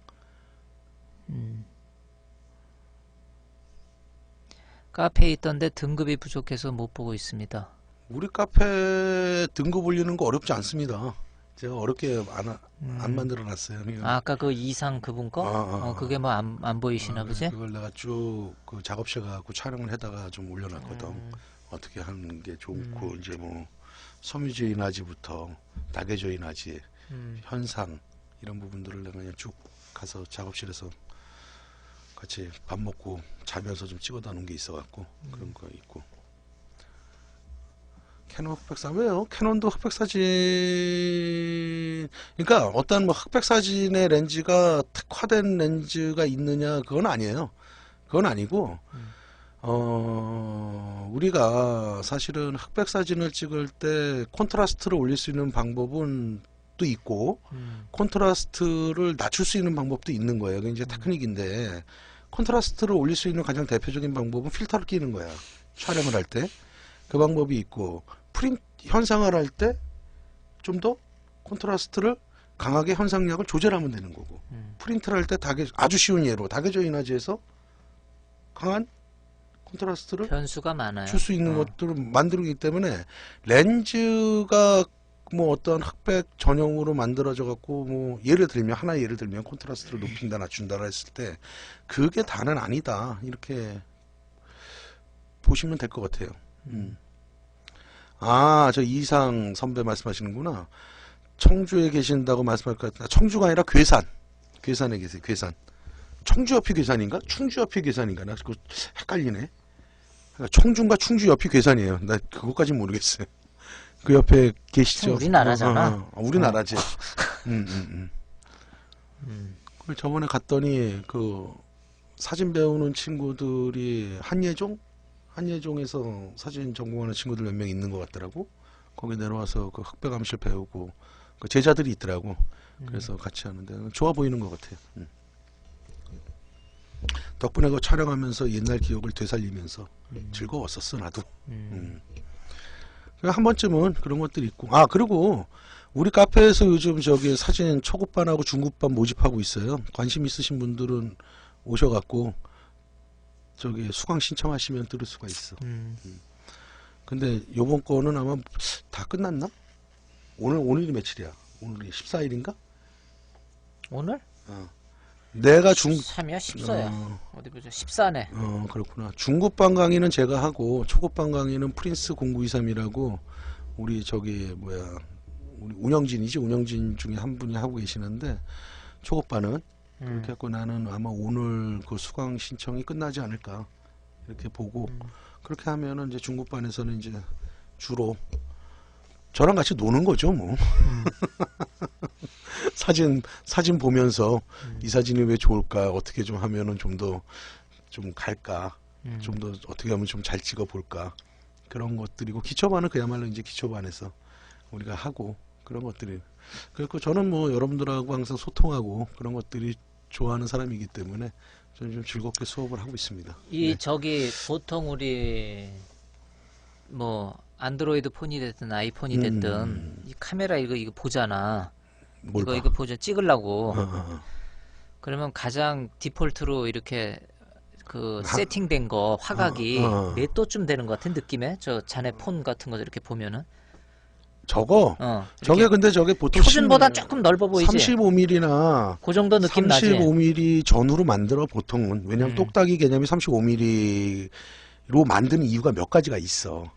카페에 있던데 등급이 부족해서 못 보고 있습니다. 우리 카페 등급 올리는 거 어렵지 않습니다. 제가 어렵게 안 만들어 놨어요. 아까 그 이상 그분 거? 그게 뭐 안 보이시나 보지? 그걸 내가 쭉 그 작업실 가고 촬영을 해다가 좀 올려놨거든. 어떻게 하는 게 좋고 이제 뭐 섬유질 인화지부터 다계조 인화지, 현상 이런 부분들을 내가 그냥 쭉 가서 작업실에서 같이 밥 먹고 자면서 좀 찍어다 놓은 게 있어갖고 그런 거 있고. 캐논 흑백사진 왜요? 캐논도 흑백사진 그러니까 어떤 뭐 흑백사진의 렌즈가 특화된 렌즈가 있느냐 그건 아니에요. 그건 아니고 우리가 사실은 흑백사진을 찍을 때 콘트라스트를 올릴 수 있는 방법은 또 있고 콘트라스트를 낮출 수 있는 방법도 있는 거예요. 그게 이제 테크닉인데 콘트라스트를 올릴 수 있는 가장 대표적인 방법은 필터를 끼는 거야. 촬영을 할 때. 그 방법이 있고 프린트 현상을 할 때 좀 더 콘트라스트를 강하게 현상량을 조절하면 되는 거고 프린트를 할 때 아주 쉬운 예로 다계조 인화지에서 강한 콘트라스트를 변수가 많아요. 줄 수 있는 것들을 만들기 때문에 렌즈가 뭐 어떤 흑백 전용으로 만들어져 갖고 뭐 하나의 예를 들면 콘트라스트를 높인다 낮춘다 했을 때 그게 다는 아니다 이렇게 보시면 될 것 같아요. 저 이상 선배 말씀하시는구나. 청주에 계신다고 말씀할 것 같은데 청주가 아니라 괴산에 계세요. 괴산. 청주 옆이 괴산인가? 충주 옆이 괴산인가? 나 그거 헷갈리네. 청주인가 충주 옆이 괴산이에요. 나 그것까진 모르겠어요. 그 옆에 계시죠? 우리나라잖아. 우리나라지. 그걸 저번에 갔더니 그 사진 배우는 친구들이 한예종에서 사진 전공하는 친구들 몇 명 있는 것 같더라고. 거기 내려와서 그 흑백암실 배우고 그 제자들이 있더라고. 그래서 같이 하는데 좋아 보이는 것 같아요. 덕분에 그 촬영하면서 옛날 기억을 되살리면서 즐거웠었어 나도. 한 번쯤은 그런 것들이 있고. 아 그리고 우리 카페에서 요즘 저기 사진 초급반하고 중급반 모집하고 있어요. 관심 있으신 분들은 오셔갖고 저기 수강 신청하시면 들을 수가 있어. 근데 요번 거는 아마 다 끝났나? 오늘이 며칠이야? 오늘이 14일인가? 오늘? 내가 3이야? 14야? 어디 보자. 14네. 그렇구나. 중급반 강의는 제가 하고 초급반 강의는 프린스 0923이라고 우리 저기 뭐야 우리 운영진 중에 한 분이 하고 계시는데 초급반은 그렇게 했고 나는 아마 오늘 그 수강 신청이 끝나지 않을까 이렇게 보고 그렇게 하면은 이제 중급반에서는 이제 주로 저랑 같이 노는 거죠 뭐. 사진 보면서 이 사진이 왜 좋을까 어떻게 좀 하면은 좀 더 좀 갈까 좀 더 어떻게 하면 좀 잘 찍어 볼까 그런 것들이고 기초반은 그야말로 이제 기초반에서 우리가 하고 그런 것들이 그리고 저는 뭐 여러분들하고 항상 소통하고 그런 것들이 좋아하는 사람이기 때문에 저는 좀 즐겁게 수업을 하고 있습니다. 이 저기 보통 우리 뭐 안드로이드 폰이 됐든 아이폰이 됐든 이 카메라 이거 보잖아. 뭘 봐? 이거 보자 찍으려고. 그러면 그러면 가장 디폴트로 이렇게 그 세팅된 거 화각이 몇 도쯤 되는 것 같은 느낌에 저 자네 폰 같은 거 이렇게 보면은 저게 이렇게 근데 저게 보통 표준보다 조금 넓어 보이지. 35mm나 그 정도 느낌 나지. 35mm 전후로 만들어 보통은 왜냐면 똑딱이 개념이 35mm로 만드는 이유가 몇 가지가 있어.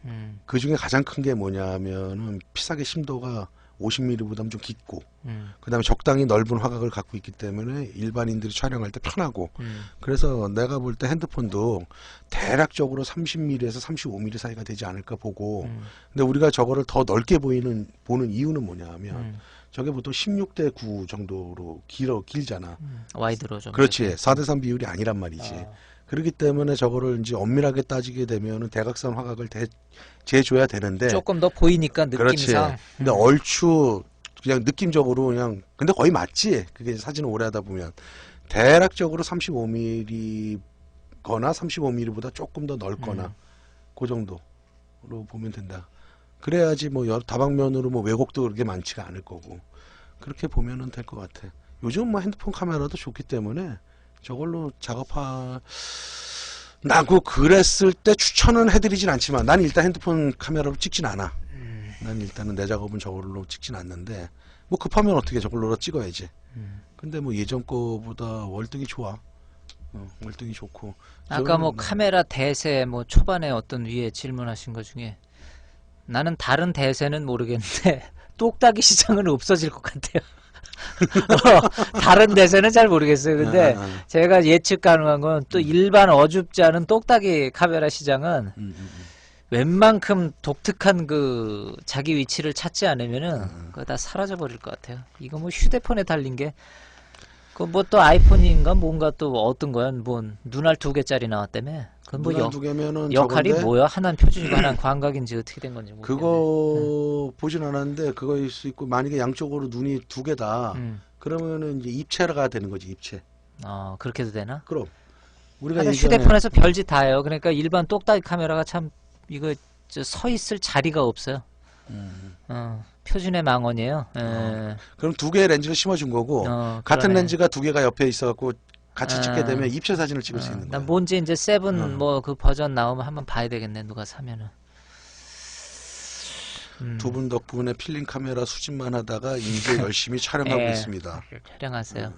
그 중에 가장 큰 게 뭐냐면은 피사계 심도가 50mm보다는 좀 깊고 그 다음에 적당히 넓은 화각을 갖고 있기 때문에 일반인들이 촬영할 때 편하고 그래서 내가 볼 때 핸드폰도 대략적으로 30mm에서 35mm 사이가 되지 않을까 보고 근데 우리가 저거를 더 넓게 보는 이유는 뭐냐 하면 저게 보통 16대 9 정도로 길잖아. 와이드로 좀. 그렇지. 4대3 비율이 아니란 말이지. 그렇기 때문에 저거를 이제 엄밀하게 따지게 되면은 대각선 화각을 재줘야 되는데 조금 더 보이니까 느낌상. 그렇지. 근데 얼추 그냥 느낌적으로 그냥 근데 거의 맞지. 그게 사진을 오래 하다 보면 대략적으로 35mm거나 35mm보다 조금 더 넓거나 그 정도로 보면 된다. 그래야지 뭐 다방면으로 뭐 왜곡도 그렇게 많지가 않을 거고 그렇게 보면은 될 것 같아. 요즘 뭐 핸드폰 카메라도 좋기 때문에 저걸로 나고 그랬을 때 추천은 해드리진 않지만 난 일단 핸드폰 카메라로 찍진 않아. 난 일단은 내 작업은 저걸로 찍진 않는데 뭐 급하면 어떻게 저걸로 찍어야지. 근데 뭐 예전 거보다 월등히 좋아. 월등히 좋고. 아까 뭐 카메라 대세 뭐 초반에 어떤 위에 질문하신 것 중에 나는 다른 대세는 모르겠는데 똑딱이 시장은 없어질 것 같아요. 다른 대세는 잘 모르겠어요. 근데 제가 예측 가능한 건 또 일반 어줍지 않은 똑딱이 카메라 시장은 웬만큼 독특한 그 자기 위치를 찾지 않으면은 그거 다 사라져 버릴 것 같아요. 이거 뭐 휴대폰에 달린 게 그 뭐 또 아이폰인가 뭔가 또 어떤 거야? 뭐 눈알 2개짜리 나왔다며. 그건 뭐 눈알 2개면은 역할이 저건데? 뭐야? 하나는 표준이고 하나는 광각인지 어떻게 된 건지 모르겠네. 그거 보진 않았는데 그거일 수 있고 만약에 양쪽으로 눈이 2개다. 그러면은 이제 입체가 되는 거지 입체. 그렇게도 되나? 그럼 우리가 하여튼 예전에 휴대폰에서 별짓 다 해요. 그러니까 일반 똑딱이 카메라가 참 이거 서 있을 자리가 없어요. 표준의 망언이에요. 그럼 2개의 렌즈를 심어준 거고 같은 그러네. 렌즈가 2개가 옆에 있어갖고 같이 찍게 되면 입체 사진을 찍을 수 있는 거야. 난 뭔지 이제 7 뭐 그 버전 나오면 한번 봐야 되겠네. 누가 사면은. 두 분 덕분에 필름 카메라 수집만 하다가 이제 열심히 촬영하고 예. 있습니다. 촬영하세요.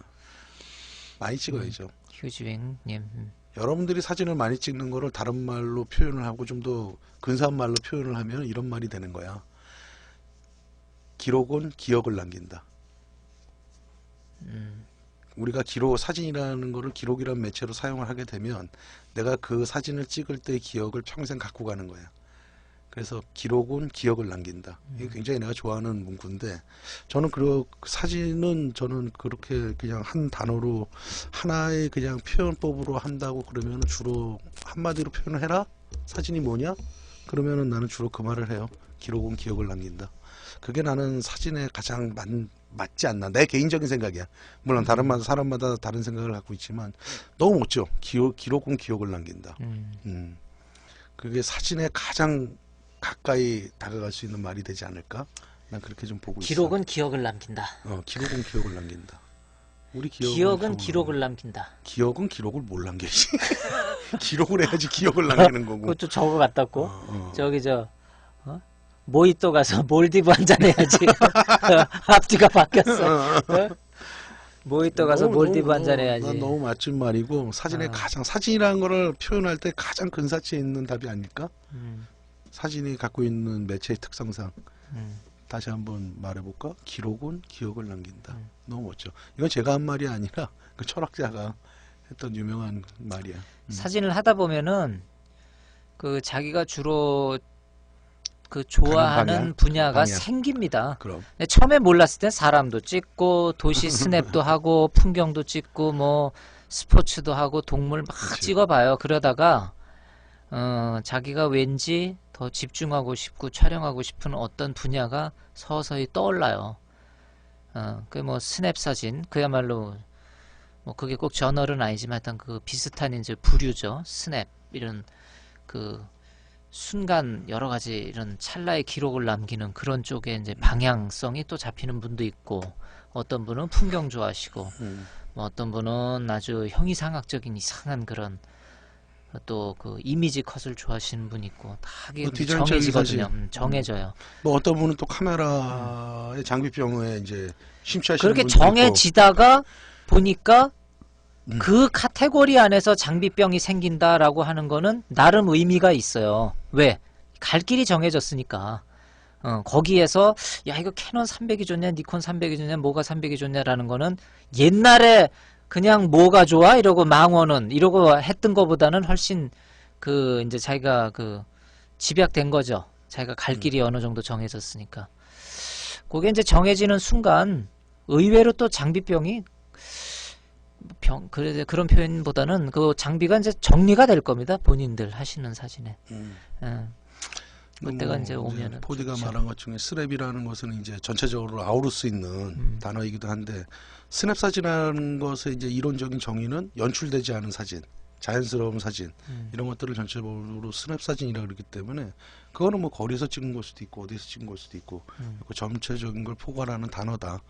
많이 찍어야죠. 휴지윙님. 여러분들이 사진을 많이 찍는 거를 다른 말로 표현을 하고 좀 더 근사한 말로 표현을 하면 이런 말이 되는 거야. 기록은 기억을 남긴다. 우리가 사진이라는 거를 기록이라는 매체로 사용을 하게 되면 내가 그 사진을 찍을 때의 기억을 평생 갖고 가는 거야. 그래서 기록은 기억을 남긴다. 이게 굉장히 내가 좋아하는 문구인데 저는 사진은 저는 그렇게 그냥 한 단어로 하나의 그냥 표현법으로 한다고 그러면 주로 한마디로 표현을 해라? 사진이 뭐냐? 그러면은 나는 주로 그 말을 해요. 기록은 기억을 남긴다. 그게 나는 사진에 가장 맞지 않나. 내 개인적인 생각이야. 물론 다른 사람마다 다른 생각을 갖고 있지만 너무 멋져. 기록은 기억을 남긴다. 그게 사진에 가장 가까이 다가갈 수 있는 말이 되지 않을까? 난 그렇게 좀 보고 있어. 기록은 기억을 남긴다. 기록은 기억을 남긴다. 우리 기억은 기록을 남긴다. 기억은 기록을 못 남기지. 기록을 해야지 기억을 남기는 거고. 그것도 저거 같았고. 저기 모히또 가서 몰디브 한잔 해야지. 앞뒤가 바뀌었어. 모히또 가서 몰디브 한잔 해야지. 난 너무 맞춘 말이고 사진에 사진이라는 거를 표현할 때 가장 근사치에 있는 답이 아닐까? 사진이 갖고 있는 매체의 특성상. 다시 한번 말해볼까? 기록은 기억을 남긴다. 너무 멋져. 이건 제가 한 말이 아니라 그 철학자가 했던 유명한 말이야. 사진을 하다 보면은 그 자기가 주로 그 좋아하는 분야가 생깁니다. 그럼. 처음에 몰랐을 땐 사람도 찍고 도시 스냅도 하고 풍경도 찍고 뭐 스포츠도 하고 동물 막 그치. 찍어봐요. 그러다가 자기가 왠지 더 집중하고 싶고 촬영하고 싶은 어떤 분야가 서서히 떠올라요. 그 뭐 스냅 사진 그야말로 뭐 그게 꼭 저널은 아니지만 일단 그 비슷한 이제 부류죠. 스냅 이런 그 순간 여러 가지 이런 찰나의 기록을 남기는 그런 쪽에 이제 방향성이 또 잡히는 분도 있고 어떤 분은 풍경 좋아하시고 뭐 어떤 분은 아주 형이상학적인 이상한 그런 또 그 이미지 컷을 좋아하시는 분 있고 다 그게 정해지거든요. 정해져요. 뭐 어떤 분은 또 카메라의 장비병에 이제 심취하시는 그렇게 분도 정해지다가 보니까 그 카테고리 안에서 장비병이 생긴다라고 하는 거는 나름 의미가 있어요. 왜? 갈 길이 정해졌으니까. 거기에서 야 이거 캐논 300이 좋냐 니콘 300이 좋냐 뭐가 300이 좋냐라는 거는 옛날에 그냥 뭐가 좋아 이러고 망원은 이러고 했던 거보다는 훨씬 그 이제 자기가 그 집약된 거죠. 자기가 갈 길이 어느 정도 정해졌으니까. 그게 이제 정해지는 순간 의외로 또 장비병이 그런 표현보다는 그 장비가 이제 정리가 될 겁니다. 본인들 하시는 사진에. 그때가 이제 오면은. 포디가 좋죠. 말한 것 중에 스냅이라는 것은 이제 전체적으로 아우를 수 있는 단어이기도 한데 스냅 사진이라는 것의 이제 이론적인 정의는 연출되지 않은 사진, 자연스러운 사진 이런 것들을 전체적으로 스냅 사진이라고 그러기 때문에 그거는 뭐 거리에서 찍은 걸 수도 있고 어디서 찍은 걸 수도 있고 그 전체적인 걸 포괄하는 단어다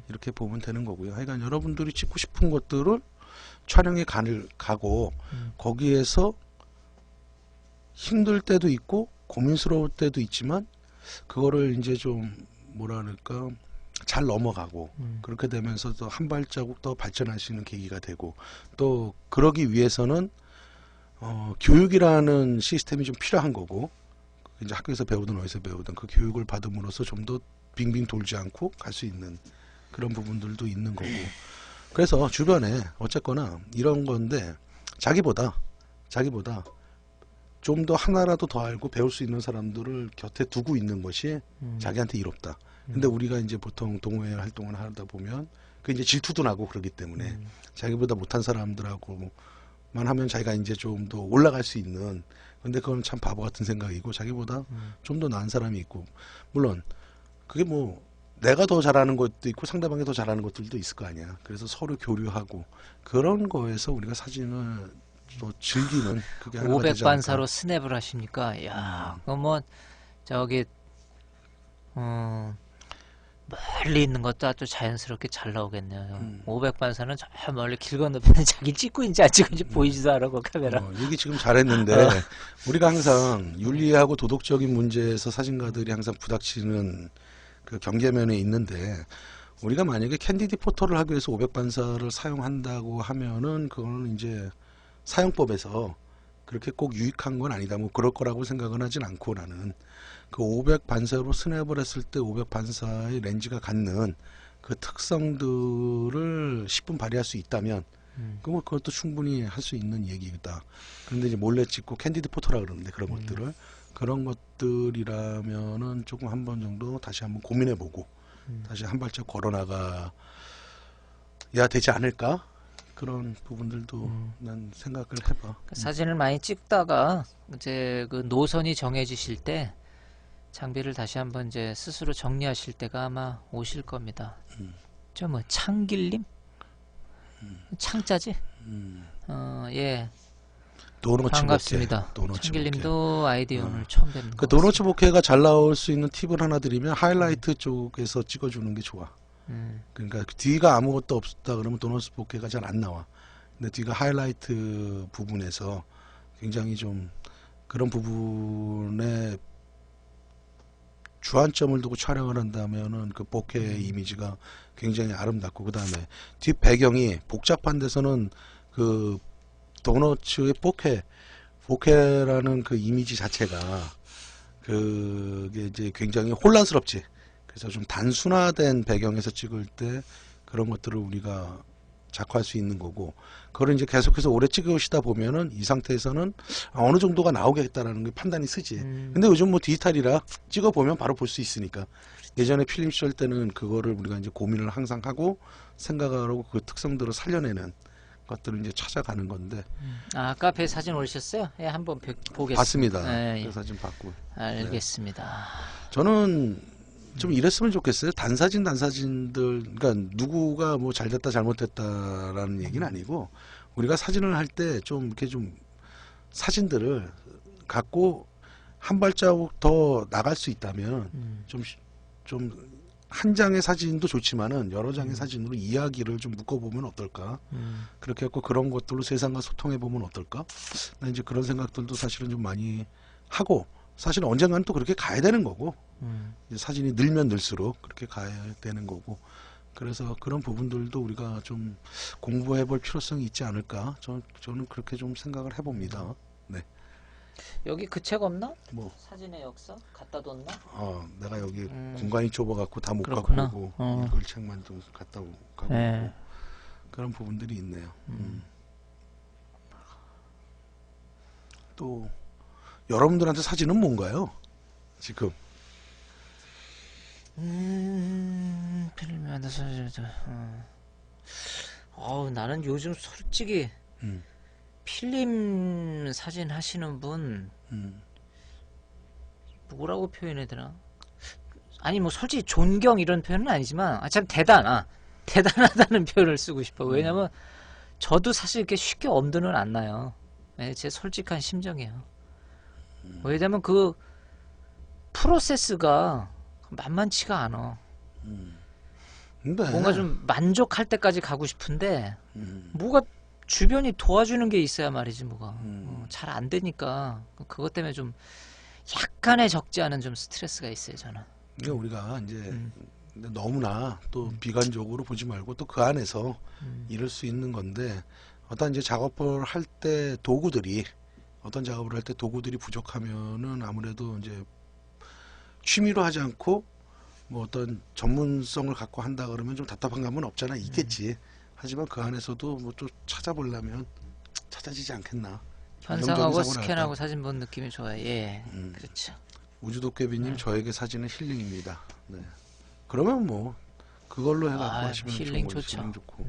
이렇게 보면 되는 거고요. 하여간 여러분들이 찍고 싶은 것들을 촬영에 가고 거기에서 힘들 때도 있고 고민스러울 때도 있지만 그거를 이제 좀 뭐라 그럴까 잘 넘어가고 그렇게 되면서 또 한 발자국 더 발전할 수 있는 계기가 되고 또 그러기 위해서는 교육이라는 시스템이 좀 필요한 거고 이제 학교에서 배우든 어디서 배우든 그 교육을 받음으로써 좀 더 빙빙 돌지 않고 갈 수 있는 그런 부분들도 있는 거고 그래서 주변에 어쨌거나 이런 건데 자기보다 좀 더 하나라도 더 알고 배울 수 있는 사람들을 곁에 두고 있는 것이 자기한테 이롭다. 근데 우리가 이제 보통 동호회 활동을 하다 보면 그 이제 질투도 나고 그러기 때문에 자기보다 못한 사람들하고만 하면 자기가 이제 좀 더 올라갈 수 있는 근데 그건 참 바보 같은 생각이고 자기보다 좀 더 나은 사람이 있고 물론 그게 뭐 내가 더 잘하는 것도 있고 상대방이 더 잘하는 것들도 있을 거 아니야. 그래서 서로 교류하고 그런 거에서 우리가 사진을 또 즐기는 그게 하나가 되지 않을까. 500반사로 스냅을 하십니까? 야, 그거 뭐 저기 멀리 있는 것도 아주 자연스럽게 잘 나오겠네요. 500반사는 저 멀리 길 건너편에 자기 찍고 있는지 안 찍고 있는지 보이지도 않고 카메라. 얘기 지금 잘했는데 우리가 항상 윤리하고 도덕적인 문제에서 사진가들이 항상 부닥치는 그 경계면에 있는데 우리가 만약에 캔디디 포토를 하기 위해서 500반사를 사용한다고 하면은 그거는 이제 사용법에서 그렇게 꼭 유익한 건 아니다. 뭐 그럴 거라고 생각은 하진 않고 나는 그 500반사로 스냅을 했을 때 500반사의 렌즈가 갖는 그 특성들을 10분 발휘할 수 있다면 그럼 그것도 충분히 할 수 있는 얘기다. 그런데 이제 몰래 찍고 캔디드 포토라 그러는데 그런 것들을 그런 것들이라면은 조금 한 번 정도 다시 한번 고민해보고 다시 한 발짝 걸어나가야 되지 않을까? 그런 부분들도 난 생각을 해봐. 사진을 많이 찍다가 이제 그 노선이 정해지실 때 장비를 다시 한번 이제 스스로 정리하실 때가 아마 오실 겁니다. 저 뭐 창길님? 창자지? 예. 도너츠 반갑습니다. 도너츠 보케. 창길님도 아이디 오늘 처음 뵙는 그 것 도너츠 같습니다. 보케가 잘 나올 수 있는 팁을 하나 드리면 하이라이트 쪽에서 찍어주는 게 좋아. 그러니까 뒤가 아무것도 없다 그러면 도너츠 보케가 잘 안 나와. 근데 뒤가 하이라이트 부분에서 굉장히 좀 그런 부분에 주안점을 두고 촬영을 한다면은 그 보케의 이미지가 굉장히 아름답고, 그 다음에 뒷 배경이 복잡한 데서는 그 도너츠의 보케라는 그 이미지 자체가 그게 이제 굉장히 혼란스럽지. 그래서 좀 단순화된 배경에서 찍을 때 그런 것들을 우리가 작화할 수 있는 거고, 그걸 이제 계속해서 오래 찍으시다 보면은 이 상태에서는 어느 정도가 나오겠다라는 게 판단이 쓰지. 근데 요즘 뭐 디지털이라 찍어 보면 바로 볼 수 있으니까. 예전에 필름 쏠 때는 그거를 우리가 이제 고민을 항상 하고 생각을 하고 그 특성들을 살려내는 것들을 이제 찾아가는 건데. 아, 카페 사진 올리셨어요? 예, 한번 보겠습니다. 봤습니다. 예, 그 사진 봤고. 알겠습니다. 저는 좀 이랬으면 좋겠어요. 단사진들, 그러니까 누구가 뭐 잘됐다 잘못됐다라는 얘기는 아니고, 우리가 사진을 할 때 좀 이렇게 좀 사진들을 갖고 한 발자국 더 나갈 수 있다면 좀 한 장의 사진도 좋지만은 여러 장의 사진으로 이야기를 좀 묶어보면 어떨까? 그렇게 해서 그런 것들로 세상과 소통해보면 어떨까? 나 이제 그런 생각들도 사실은 좀 많이 하고, 사실은 언젠가는 또 그렇게 가야 되는 거고, 이제 사진이 늘면 늘수록 그렇게 가야 되는 거고, 그래서 그런 부분들도 우리가 좀 공부해 볼 필요성이 있지 않을까? 저는 그렇게 좀 생각을 해봅니다. 네. 여기 그 책 없나? 뭐, 사진의 역사? 갖다 뒀나? 내가 여기 공간이 좁아갖고 다 못 갖고 그렇구나. 오고, 이걸 책만 좀 갖다 가고 예. 오고, 그런 부분들이 있네요. 또, 여러분들한테 사진은 뭔가요? 지금. 필름이 안 돼서 나는 요즘 솔직히 음, 필름 사진 하시는 분 뭐라고 표현해야 되나? 아니 뭐 솔직히 존경 이런 표현은 아니지만 참 대단하다는 표현을 쓰고 싶어. 왜냐면 저도 사실 이렇게 쉽게 엄두는 안 나요. 네, 제 솔직한 심정이에요. 왜냐면 그 프로세스가 만만치가 않아. 근데 뭔가 좀 만족할 때까지 가고 싶은데 뭐가 주변이 도와주는 게 있어야 말이지 뭐가 잘 안 되니까 그것 때문에 좀 약간의 적지 않은 좀 스트레스가 있어요 저는. 이게 우리가 이제 너무나 또 비관적으로 보지 말고 또 그 안에서 이룰 수 있는 건데, 어떤 이제 작업을 할 때 어떤 작업을 할 때 도구들이 부족하면은 아무래도 이제 취미로 하지 않고 뭐 어떤 전문성을 갖고 한다 그러면 좀 답답한 감은 없잖아, 있겠지. 하지만 그 안에서도 뭐 좀 찾아보려면 찾아지지 않겠나. 현상하고 긍정적인 사고를 스캔하고 할까? 사진 본 느낌이 좋아요. 예, 그렇죠. 우주도깨비님, 저에게 사진은 힐링입니다. 네. 그러면 뭐 그걸로 해갖고 하시면 힐링 좋은 거지. 좋죠. 힐링 좋고.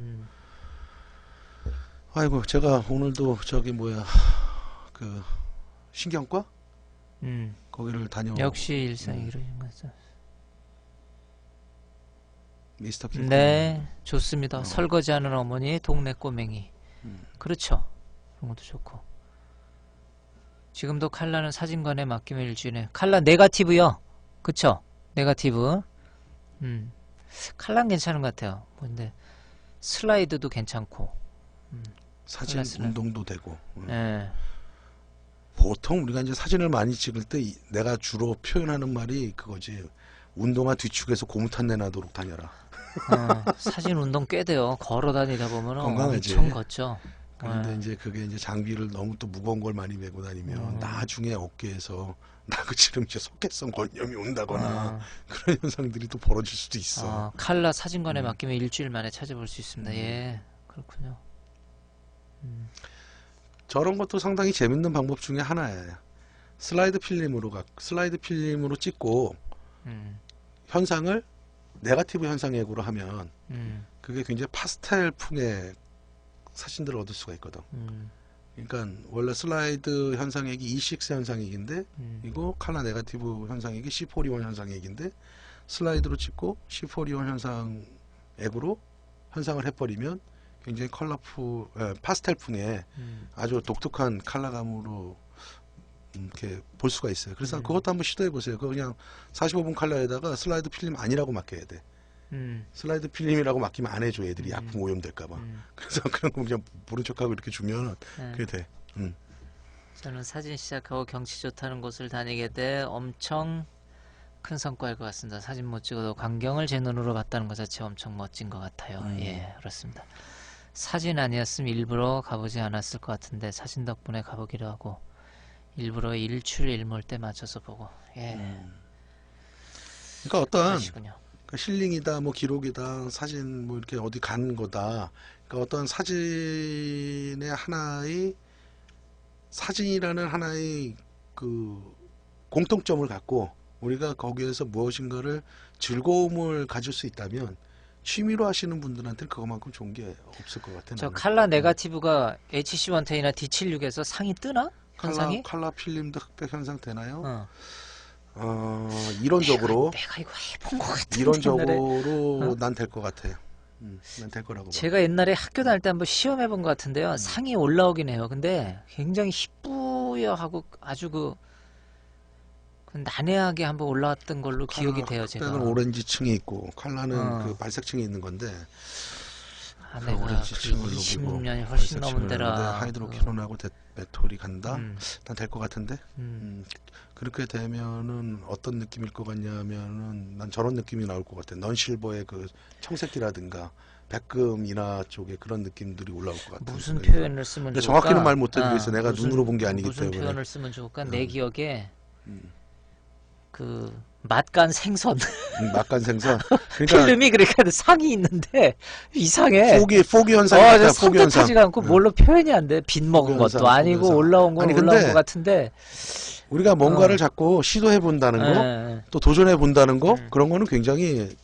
아이고, 제가 오늘도 저기 뭐야, 그 신경과 거기를 역시 일상이 이루어진 거죠. 미스터 킹. 네, 좋습니다. 설거지하는 어머니, 동네 꼬맹이. 그렇죠. 그런 것도 좋고. 지금도 칼라는 사진관에 맡기면 일주일에. 칼라 네가티브요. 그쵸? 네가티브. 칼라는 괜찮은 것 같아요. 근데 슬라이드도 괜찮고. 사진 클래스는. 운동도 되고. 예. 보통 우리가 이제 사진을 많이 찍을 때 내가 주로 표현하는 말이 그거지. 운동화 뒤축에서 고무탄 내놔도록 다녀라. 사진 운동 꽤 돼요. 걸어 다니다 보면 건강하지. 엄청 걷죠. 그런데 이제 그게 이제 장비를 너무 또 무거운 걸 많이 메고 다니면 나중에 어깨에서 나그처럼 이제 속개성 건염이 온다거나 그런 현상들이 또 벌어질 수도 있어. 칼라 사진관에 맡기면 일주일 만에 찾아볼 수 있습니다. 예, 그렇군요. 저런 것도 상당히 재밌는 방법 중에 하나예요. 슬라이드 필름으로 찍고 현상을 네거티브 현상액으로 하면 그게 굉장히 파스텔 풍의 사진들을 얻을 수가 있거든. 그러니까 원래 슬라이드 현상액이 E6 현상액인데 이거 칼라 네거티브 현상액이 C4E1 현상액인데 슬라이드로 찍고 C4E1 현상액으로 현상을 해버리면 굉장히 파스텔풍의 아주 독특한 컬러감으로 이렇게 볼 수가 있어요. 그래서 그것도 한번 시도해 보세요. 그거 그냥 45분 컬러에다가 슬라이드 필름 아니라고 맡겨야 돼. 슬라이드 필름이라고 맡기면 안 해줘. 애들이 약품 오염될까봐. 그래서 그런 거 그냥 모른 척하고 이렇게 주면 그게 돼. 저는 사진 시작하고 경치 좋다는 곳을 다니게 돼 엄청 큰 성과일 것 같습니다. 사진 못 찍어도 광경을 제 눈으로 봤다는 것 자체 엄청 멋진 것 같아요. 예, 그렇습니다. 사진 아니었으면 일부러 가보지 않았을 것 같은데 사진 덕분에 가보기로 하고 일부러 일출일몰 때 맞춰서 보고. 예. 그러니까 어떤 그러시군요. 힐링이다, 뭐 기록이다, 사진 뭐 이렇게 어디 가는 거다. 그러니까 어떤 사진의 사진이라는 하나의 그 공통점을 갖고 우리가 거기에서 무엇인가를 즐거움을 가질 수 있다면 취미로 하시는 분들한테는 그것만큼 좋은 게 없을 것 같아요. 저 칼라 네가티브가 HC110이나 D76에서 상이 뜨나? 현상이? 칼라 필름도 흑백 현상 되나요? 어. 이론적으로 내가 이거 해본 것 같은데 이론적으로 어? 난 될 것 같아요. 난 될 거라고 봐. 제가 옛날에 학교 다닐 때 한번 시험해 본 것 같은데요. 상이 올라오긴 해요. 근데 굉장히 희뿌여하고 아주 그 난해하게 한번 올라왔던 걸로 기억이 돼요. 제가. 흑백은 오렌지층이 있고 칼라는 어. 그 발색층이 있는 건데 아, 그 내가 오렌지층을 그 녹이고 20년이 훨씬 발색층을 넘은 데라. 하는데 하이드로키론하고 메톨이 간다. 음. 난 될 것 같은데. 그렇게 되면은 어떤 느낌일 것 같냐면은 난 저런 느낌이 나올 것 같아. 넌실버의 그 청색기라든가 백금 인화 쪽에 그런 느낌들이 올라올 것 같아. 무슨 표현을 쓰면 근데 좋을까? 정확히는 말 못해주겠어. 내가 눈으로 본 게 아니기 무슨 때문에. 표현을 쓰면 좋을까? 내 기억에 그 맛간 생선 막간 생선. 그러니까 필름이 그러니까 상이 있는데 이상해. 포기 현상이 같아. 포기 현상. 선택하지가 않고 뭘로 표현이 안 돼. 빈 먹은 포기 것도 현상, 아니고 포기 현상. 올라온 건 아니, 올라온 근데 것 같은데. 우리가 뭔가를 자꾸 시도해 본다는 거, 예. 또 도전해 본다는 거, 그런 거는 굉장히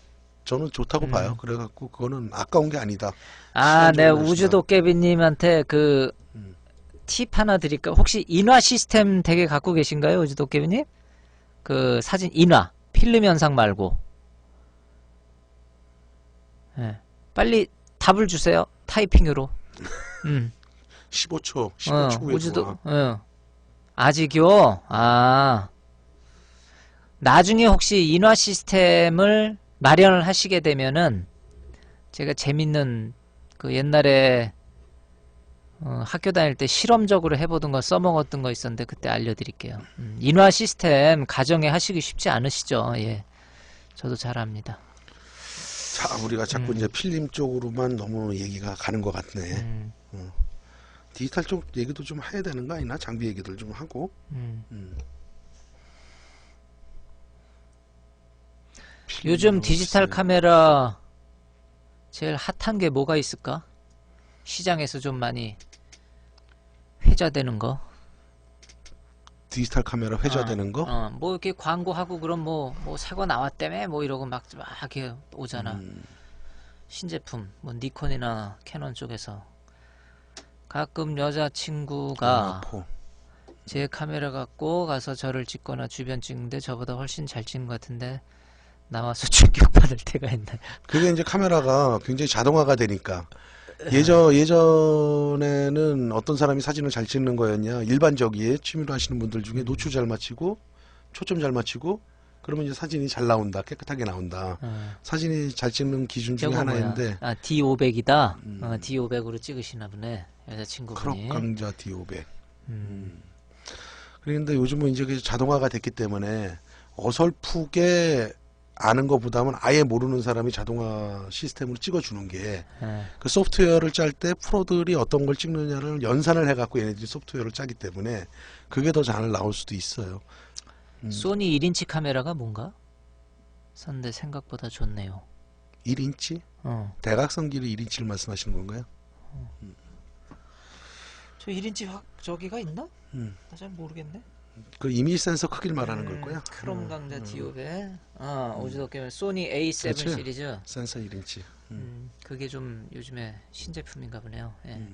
저는 좋다고 봐요. 그래갖고 그거는 아까운 게 아니다. 아, 네, 시간적으로 우주도깨비님한테 그 팁 하나 드릴까? 혹시 인화 시스템 댁에 갖고 계신가요, 우주도깨비님? 그 사진 인화, 필름 현상 말고. 예. 빨리 답을 주세요. 타이핑으로. 15초, 15초 후에 우주도, 아직요? 아. 나중에 혹시 인화 시스템을 마련을 하시게 되면은 제가 재밌는 그 옛날에 학교 다닐 때 실험적으로 해보던 거 써먹었던 거 있었는데 그때 알려드릴게요. 인화 시스템 가정에 하시기 쉽지 않으시죠? 예. 저도 잘 압니다. 자, 우리가 자꾸 이제 필름 쪽으로만 너무 얘기가 가는 것 같네. 디지털 쪽 얘기도 좀 해야 되는 거 아니나? 장비 얘기들 좀 하고. 요즘 디지털 카메라 제일 핫한 게 뭐가 있을까? 시장에서 좀 많이 회자되는 거. 디지털 카메라 회자되는 거? 뭐 이렇게 광고하고 그럼 뭐 새 거 나왔다며 뭐 이러고 막 이렇게 오잖아. 신제품 뭐 니콘이나 캐논 쪽에서 가끔 여자친구가 제 카메라 갖고 가서 저를 찍거나 주변 찍는데 저보다 훨씬 잘 찍는 것 같은데 나와서 충격받을 때가 있나요? 그게 이제 카메라가 굉장히 자동화가 되니까 예전에는 어떤 사람이 사진을 잘 찍는 거였냐, 일반적이에 취미로 하시는 분들 중에 노출 잘 맞추고 초점 잘 맞추고 그러면 이제 사진이 잘 나온다, 깨끗하게 나온다. 사진이 잘 찍는 기준 중에 하나인데. 아, D500이다. D500으로 찍으시나 보네, 여자친구분이. 크롭 강자 D500. 그런데 요즘은 이제 그게 자동화가 됐기 때문에 어설프게 아는 것보다는 아예 모르는 사람이 자동화 시스템으로 찍어주는 게 그 소프트웨어를 짤 때 프로들이 어떤 걸 찍느냐를 연산을 해갖고 얘네들이 소프트웨어를 짜기 때문에 그게 더 잘 나올 수도 있어요. 소니 1인치 카메라가 뭔가? 샀는데 생각보다 좋네요. 1인치? 대각선 길이 1인치를 말씀하시는 건가요? 저 1인치 저기가 있나? 나 잘 모르겠네. 그 이미지 센서 크기를 말하는 걸 거야? 크롬 강자 D500. 오즈도깨비 소니 A7 그치? 시리즈. 센서 1인치. 그게 좀 요즘에 신제품인가 보네요. 예.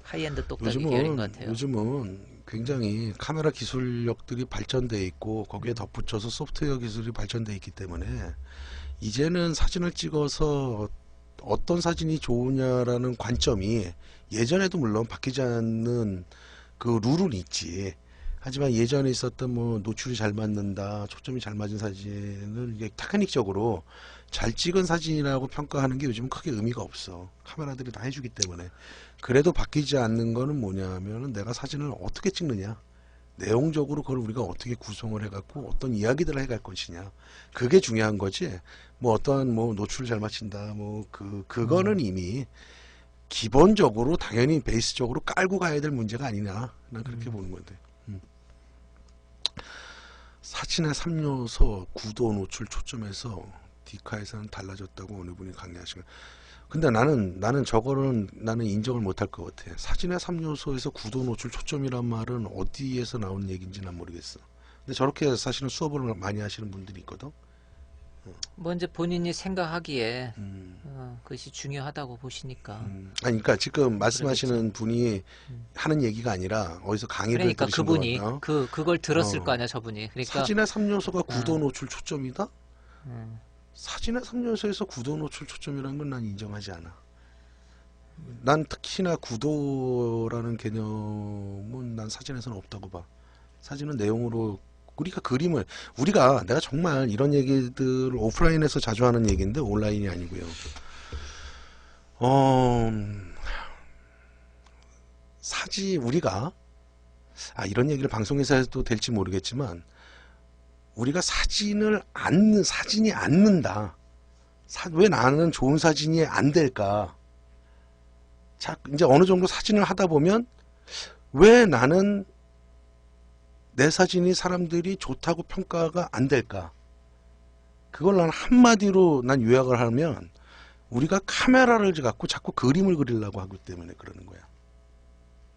하이엔드 똑딱이 계열인 것 같아요. 요즘은 굉장히 카메라 기술력들이 발전돼 있고 거기에 덧붙여서 소프트웨어 기술이 발전돼 있기 때문에 이제는 사진을 찍어서 어떤 사진이 좋으냐라는 관점이 예전에도 물론 바뀌지 않는 그 룰은 있지. 하지만 예전에 있었던 뭐 노출이 잘 맞는다, 초점이 잘 맞은 사진을 이게 테크닉적으로 잘 찍은 사진이라고 평가하는 게 요즘은 크게 의미가 없어. 카메라들이 다 해주기 때문에. 그래도 바뀌지 않는 거는 뭐냐면은 내가 사진을 어떻게 찍느냐. 내용적으로 그걸 우리가 어떻게 구성을 해갖고 어떤 이야기들을 해갈 것이냐. 그게 중요한 거지. 뭐 어떤 뭐 노출을 잘 맞춘다. 뭐 그거는 이미 기본적으로 당연히 베이스적으로 깔고 가야 될 문제가 아니냐. 난 그렇게 보는 건데. 사진의 3요소 구도 노출 초점에서 디카에서는 달라졌다고 어느 분이 강의하시는. 근데 나는 저거는 나는 인정을 못할 것 같아. 사진의 3요소에서 구도 노출 초점이란 말은 어디에서 나온 얘기인지 난 모르겠어. 근데 저렇게 사실은 수업을 많이 하시는 분들이 있거든. 뭐 이제 본인이 생각하기에 그것이 중요하다고 보시니까. 아니, 그러니까 지금 말씀하시는 분이 하는 얘기가 아니라 어디서 강의를 그러니까 들으신 그분이 것 같나? 그걸 들었을 거 아니야, 저분이. 그러니까 사진의 3요소가 구도 노출 초점이다? 음, 사진의 3요소에서 구도 노출 초점이라는 건 난 인정하지 않아. 난 특히나 구도라는 개념은 난 사진에서는 없다고 봐. 사진은 내용으로 우리가 내가 정말 이런 얘기들 오프라인에서 자주 하는 얘기인데 온라인이 아니고요. 우리가 이런 얘기를 방송에서 해도 될지 모르겠지만 우리가 사진이 앉는다. 왜 나는 좋은 사진이 안 될까? 자, 이제 어느 정도 사진을 하다 보면 왜 나는 내 사진이 사람들이 좋다고 평가가 안 될까? 그걸 난 한마디로 난 요약을 하면 우리가 카메라를 갖고 자꾸 그림을 그리려고 하기 때문에 그러는 거야.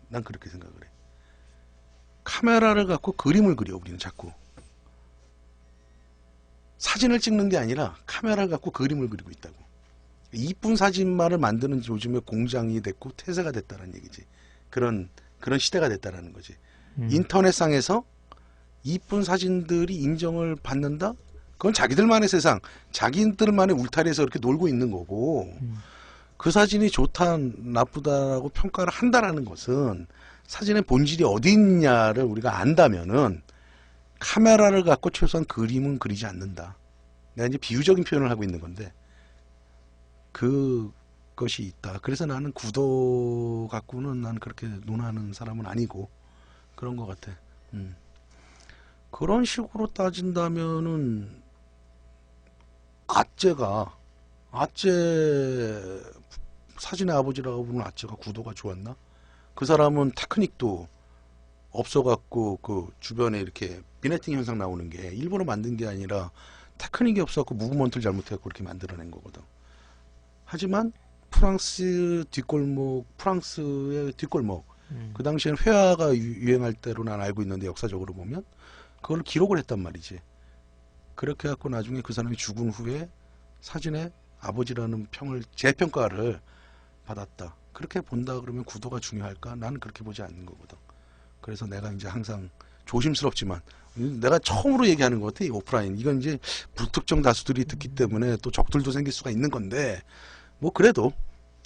난 그렇게 생각을 해. 카메라를 갖고 그림을 그려 우리는 자꾸. 사진을 찍는 게 아니라 카메라를 갖고 그림을 그리고 있다고. 이쁜 사진만을 만드는 요즘에 공장이 됐고 태세가 됐다는 얘기지. 그런 시대가 됐다라는 거지. 인터넷상에서 이쁜 사진들이 인정을 받는다? 그건 자기들만의 세상, 자기들만의 울타리에서 그렇게 놀고 있는 거고 그 사진이 좋다 나쁘다라고 평가를 한다라는 것은 사진의 본질이 어디 있냐를 우리가 안다면은 카메라를 갖고 최소한 그림은 그리지 않는다. 내가 이제 비유적인 표현을 하고 있는 건데 그것이 있다. 그래서 나는 구도 갖고는 난 그렇게 논하는 사람은 아니고 그런 것 같아. 그런 식으로 따진다면은 아째 사진의 아버지라고 부르는 아째가 구도가 좋았나? 그 사람은 테크닉도 없어갖고 그 주변에 이렇게 비네팅 현상 나오는 게 일부러 만든 게 아니라 테크닉이 없어갖고 무브먼트를 잘못해갖고 그렇게 만들어낸 거거든. 하지만 프랑스의 뒷골목 그 당시에는 회화가 유행할 때로 난 알고 있는데 역사적으로 보면 그걸 기록을 했단 말이지. 그렇게 해갖고 나중에 그 사람이 죽은 후에 사진의 아버지라는 재평가를 받았다. 그렇게 본다 그러면 구도가 중요할까? 나는 그렇게 보지 않는 거거든. 그래서 내가 이제 항상 조심스럽지만 내가 처음으로 얘기하는 것 같아. 이 오프라인. 이건 이제 불특정 다수들이 듣기 때문에 또 적들도 생길 수가 있는 건데 뭐 그래도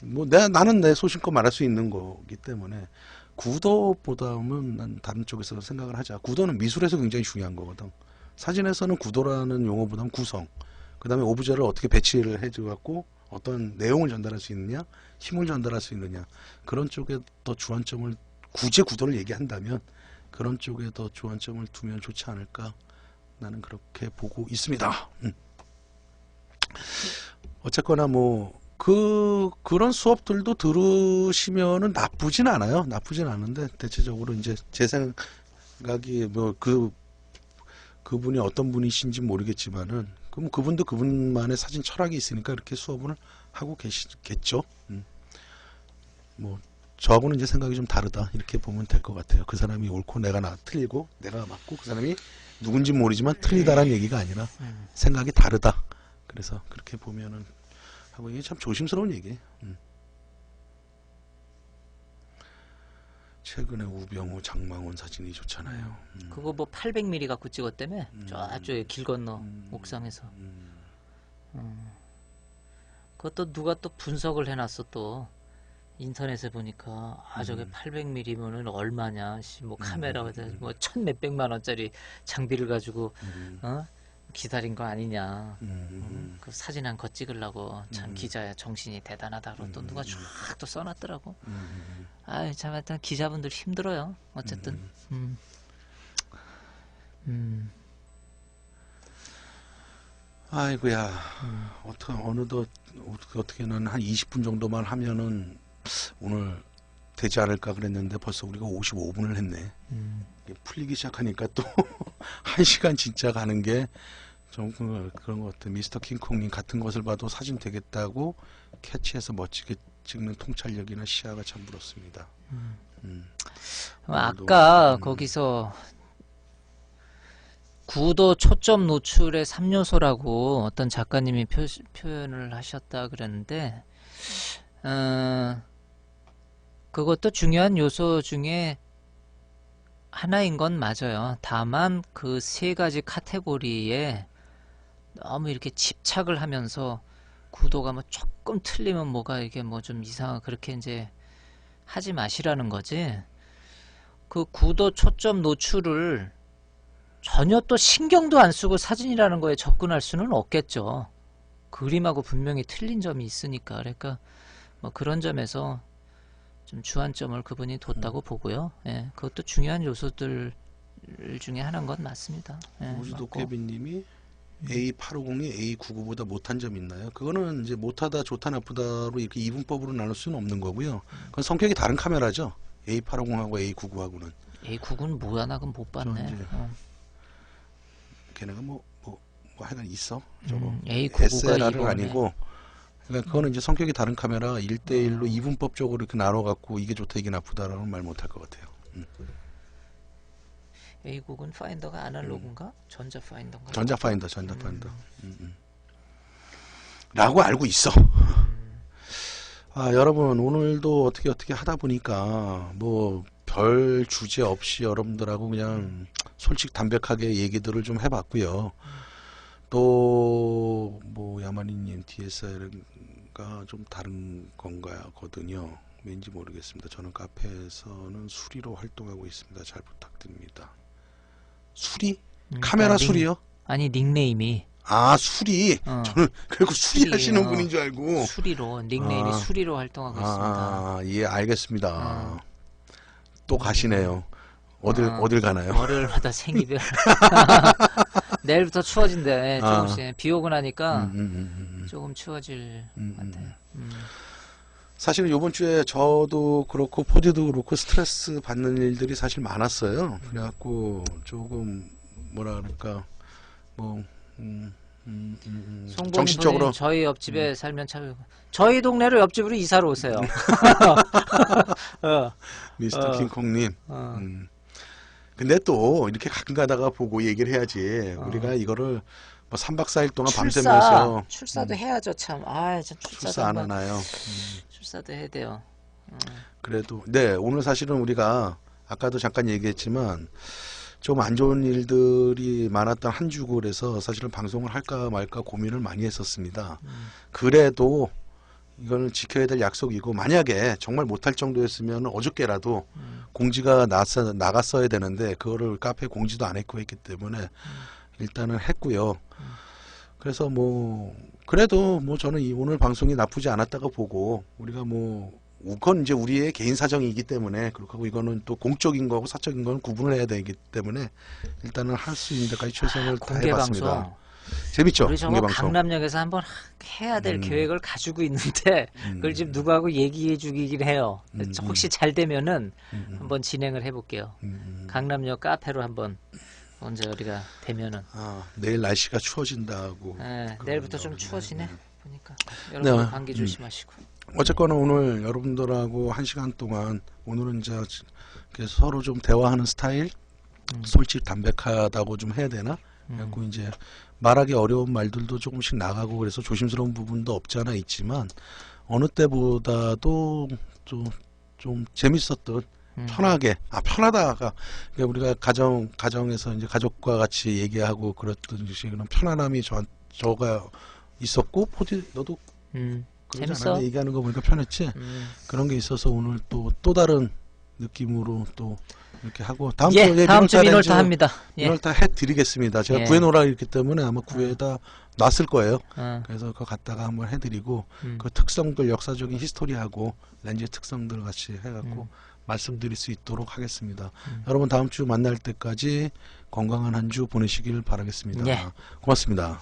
뭐 나는 내 소신껏 말할 수 있는 거기 때문에 구도보다는 난 다른 쪽에서 생각을 하자. 구도는 미술에서 굉장히 중요한 거거든. 사진에서는 구도라는 용어보다는 구성, 그 다음에 오브제를 어떻게 배치를 해줘갖고 어떤 내용을 전달할 수 있느냐, 힘을 전달할 수 있느냐, 그런 쪽에 더 주안점을, 구제 구도를 얘기한다면 그런 쪽에 더 주안점을 두면 좋지 않을까, 나는 그렇게 보고 있습니다. 어쨌거나 뭐 그런 수업들도 들으시면은 나쁘진 않아요. 나쁘진 않은데 대체적으로 이제 제 생각이 뭐 그분이 어떤 분이신지 모르겠지만은 그럼 그분도 그분만의 사진 철학이 있으니까 이렇게 수업을 하고 계시겠죠. 뭐 저하고는 이제 생각이 좀 다르다 이렇게 보면 될 것 같아요. 그 사람이 옳고 내가 틀리고 내가 맞고 그 사람이 누군지 모르지만 틀리다라는 얘기가 아니라 생각이 다르다. 그래서 그렇게 보면은 하고 이게 참 조심스러운 얘기예요. 최근에 우병우, 장망원 사진이 좋잖아요. 그거 뭐 800mm 갖고 찍었다며? 저쪽에 길 건너 옥상에서. 그것도 누가 또 분석을 해놨어 또. 인터넷에 보니까 저게 800mm면은 얼마냐? 뭐 카메라가 뭐 1,000몇백만 원짜리 장비를 가지고 기다린 거 아니냐? 그 사진 한 컷 찍으려고 참 기자야 정신이 대단하다. 그러고 또 누가 쫙 또 써놨더라고. 참 하여튼 기자분들 힘들어요. 어쨌든. 아이고야. 어느덧 어떻게는 한 20분 정도만 하면은 오늘 되지 않을까 그랬는데 벌써 우리가 55분을 했네. 이게 풀리기 시작하니까 또 1시간 진짜 가는 게 좀 그런 것 같아. 미스터 킹콩님 같은 것을 봐도 사진 되겠다고 캐치해서 멋지게 찍는 통찰력이나 시야가 참 부럽습니다. 아까 거기서 구도 초점 노출의 3요소라고 어떤 작가님이 표현을 하셨다 그랬는데 그것도 중요한 요소 중에 하나인 건 맞아요. 다만 그 세 가지 카테고리에 너무 이렇게 집착을 하면서 구도가 뭐 조금 틀리면 뭐가 이게 뭐 좀 이상하고 그렇게 이제 하지 마시라는 거지. 그 구도 초점 노출을 전혀 또 신경도 안 쓰고 사진이라는 거에 접근할 수는 없겠죠. 그림하고 분명히 틀린 점이 있으니까. 그러니까 뭐 그런 점에서 좀 주안점을 그분이 뒀다고 보고요. 예, 그것도 중요한 요소들 중에 하나인 건 맞습니다. 예, 우주도깨비님이 A850이 A99보다 못한 점 있나요? 그거는 이제 못하다, 좋다, 나쁘다로 이렇게 이분법으로 나눌 수는 없는 거고요. 그건 성격이 다른 카메라죠. A850하고 A99하고는. A99는 뭐야? 나 그건 못 봤네. 걔네가 뭐 하여간 있어. 저거 A99가 SLR은 아니고. 그러니까 그거는 이제 성격이 다른 카메라 1대1로 이분법적으로 이렇게 나눠갖고 이게 좋다 이게 나쁘다라는 말 못할 것 같아요. A99는 파인더가 아날로그인가? 전자 파인더인가? 전자 파인더. 라고 알고 있어. 여러분 오늘도 어떻게 하다 보니까 뭐 별 주제 없이 여러분들하고 그냥 솔직 담백하게 얘기들을 좀 해봤고요. 또 뭐 야마니님 DSLR가 좀 다른 건가거든요. 왠지 모르겠습니다. 저는 카페에서는 수리로 활동하고 있습니다. 잘 부탁드립니다. 수리? 카메라 수리요? 아니 닉네임이. 수리. 저는 그리고 수리하시는 분인 줄 알고. 수리로 닉네임이 수리로 활동하고 있습니다. 예, 알겠습니다. 또 가시네요. 어딜 가나요? 월요일마다 생이별. 내일부터 추워진대. 조금씩 비 오고 나니까 조금 추워질 것 같아요. 사실은 이번 주에 저도 그렇고 포디도 그렇고 스트레스 받는 일들이 사실 많았어요. 그래갖고 조금 뭐라 그럴까 뭐 정신적으로 저희 옆집에 살면 참 저희 동네로 옆집으로 이사를 오세요. 미스터 킹콩님. 근데 또 이렇게 가끔 가다가 보고 얘기를 해야지. 우리가 이거를 뭐 3박 4일 동안 밤새면서 출사도 해야죠 참. 참 출사 안 하나요? 출사도 해야 돼요. 그래도 네 오늘 사실은 우리가 아까도 잠깐 얘기했지만 좀 안 좋은 일들이 많았던 한 주고 그래서 사실은 방송을 할까 말까 고민을 많이 했었습니다. 그래도 이거는 지켜야 될 약속이고 만약에 정말 못할 정도였으면 어저께라도 공지가 나갔어야 되는데 그거를 카페 공지도 안 했고 했기 때문에 일단은 했고요. 그래서 뭐 그래도 뭐 저는 오늘 방송이 나쁘지 않았다고 보고 우리가 뭐 그건 이제 우리의 개인 사정이기 때문에 그렇고 이거는 또 공적인 거고 사적인 거는 구분을 해야 되기 때문에 일단은 할 수 있는 데까지 최선을 다해봤습니다. 방송. 재밌죠? 우리 저거 공개방송. 강남역에서 한번 해야 될 계획을 가지고 있는데 그걸 지금 누구하고 얘기해 주긴 해요. 혹시 잘 되면은 한번 진행을 해볼게요. 강남역 카페로 한번 언제 우리가 되면은. 내일 날씨가 추워진다고. 네, 내일부터 좀 추워지네. 보니까 여러분 네. 감기 조심하시고. 어쨌거나 오늘 여러분들하고 1시간 동안 오늘은 이제 서로 좀 대화하는 스타일, 솔직 담백하다고 좀 해야 되나? 그래갖고 이제 말하기 어려운 말들도 조금씩 나가고 그래서 조심스러운 부분도 없지 않아 있지만 어느 때보다도 좀 재밌었던 편하게 편하다가 그러니까 우리가 가정에서 이제 가족과 같이 얘기하고 그랬던 식으로 편안함이 저가 있었고 포지 너도 그러지 재밌어. 않았냐 얘기하는 거 보니까 편했지. 그런 게 있어서 오늘 또 다른 느낌으로 또 이렇게 하고 다음 예, 주에 다음 주 민월달에 민월타 합니다. 예. 민월달 해드리겠습니다. 제가 예. 구해놓으라 했기 때문에 아마 구해다 놨을 거예요. 어. 그래서 그거 갖다가 한번 해드리고 음. 그 특성들 역사적인 히스토리하고 렌즈의 특성들 같이 해갖고 말씀드릴 수 있도록 하겠습니다. 여러분 다음 주 만날 때까지 건강한 한 주 보내시길 바라겠습니다. 예. 고맙습니다.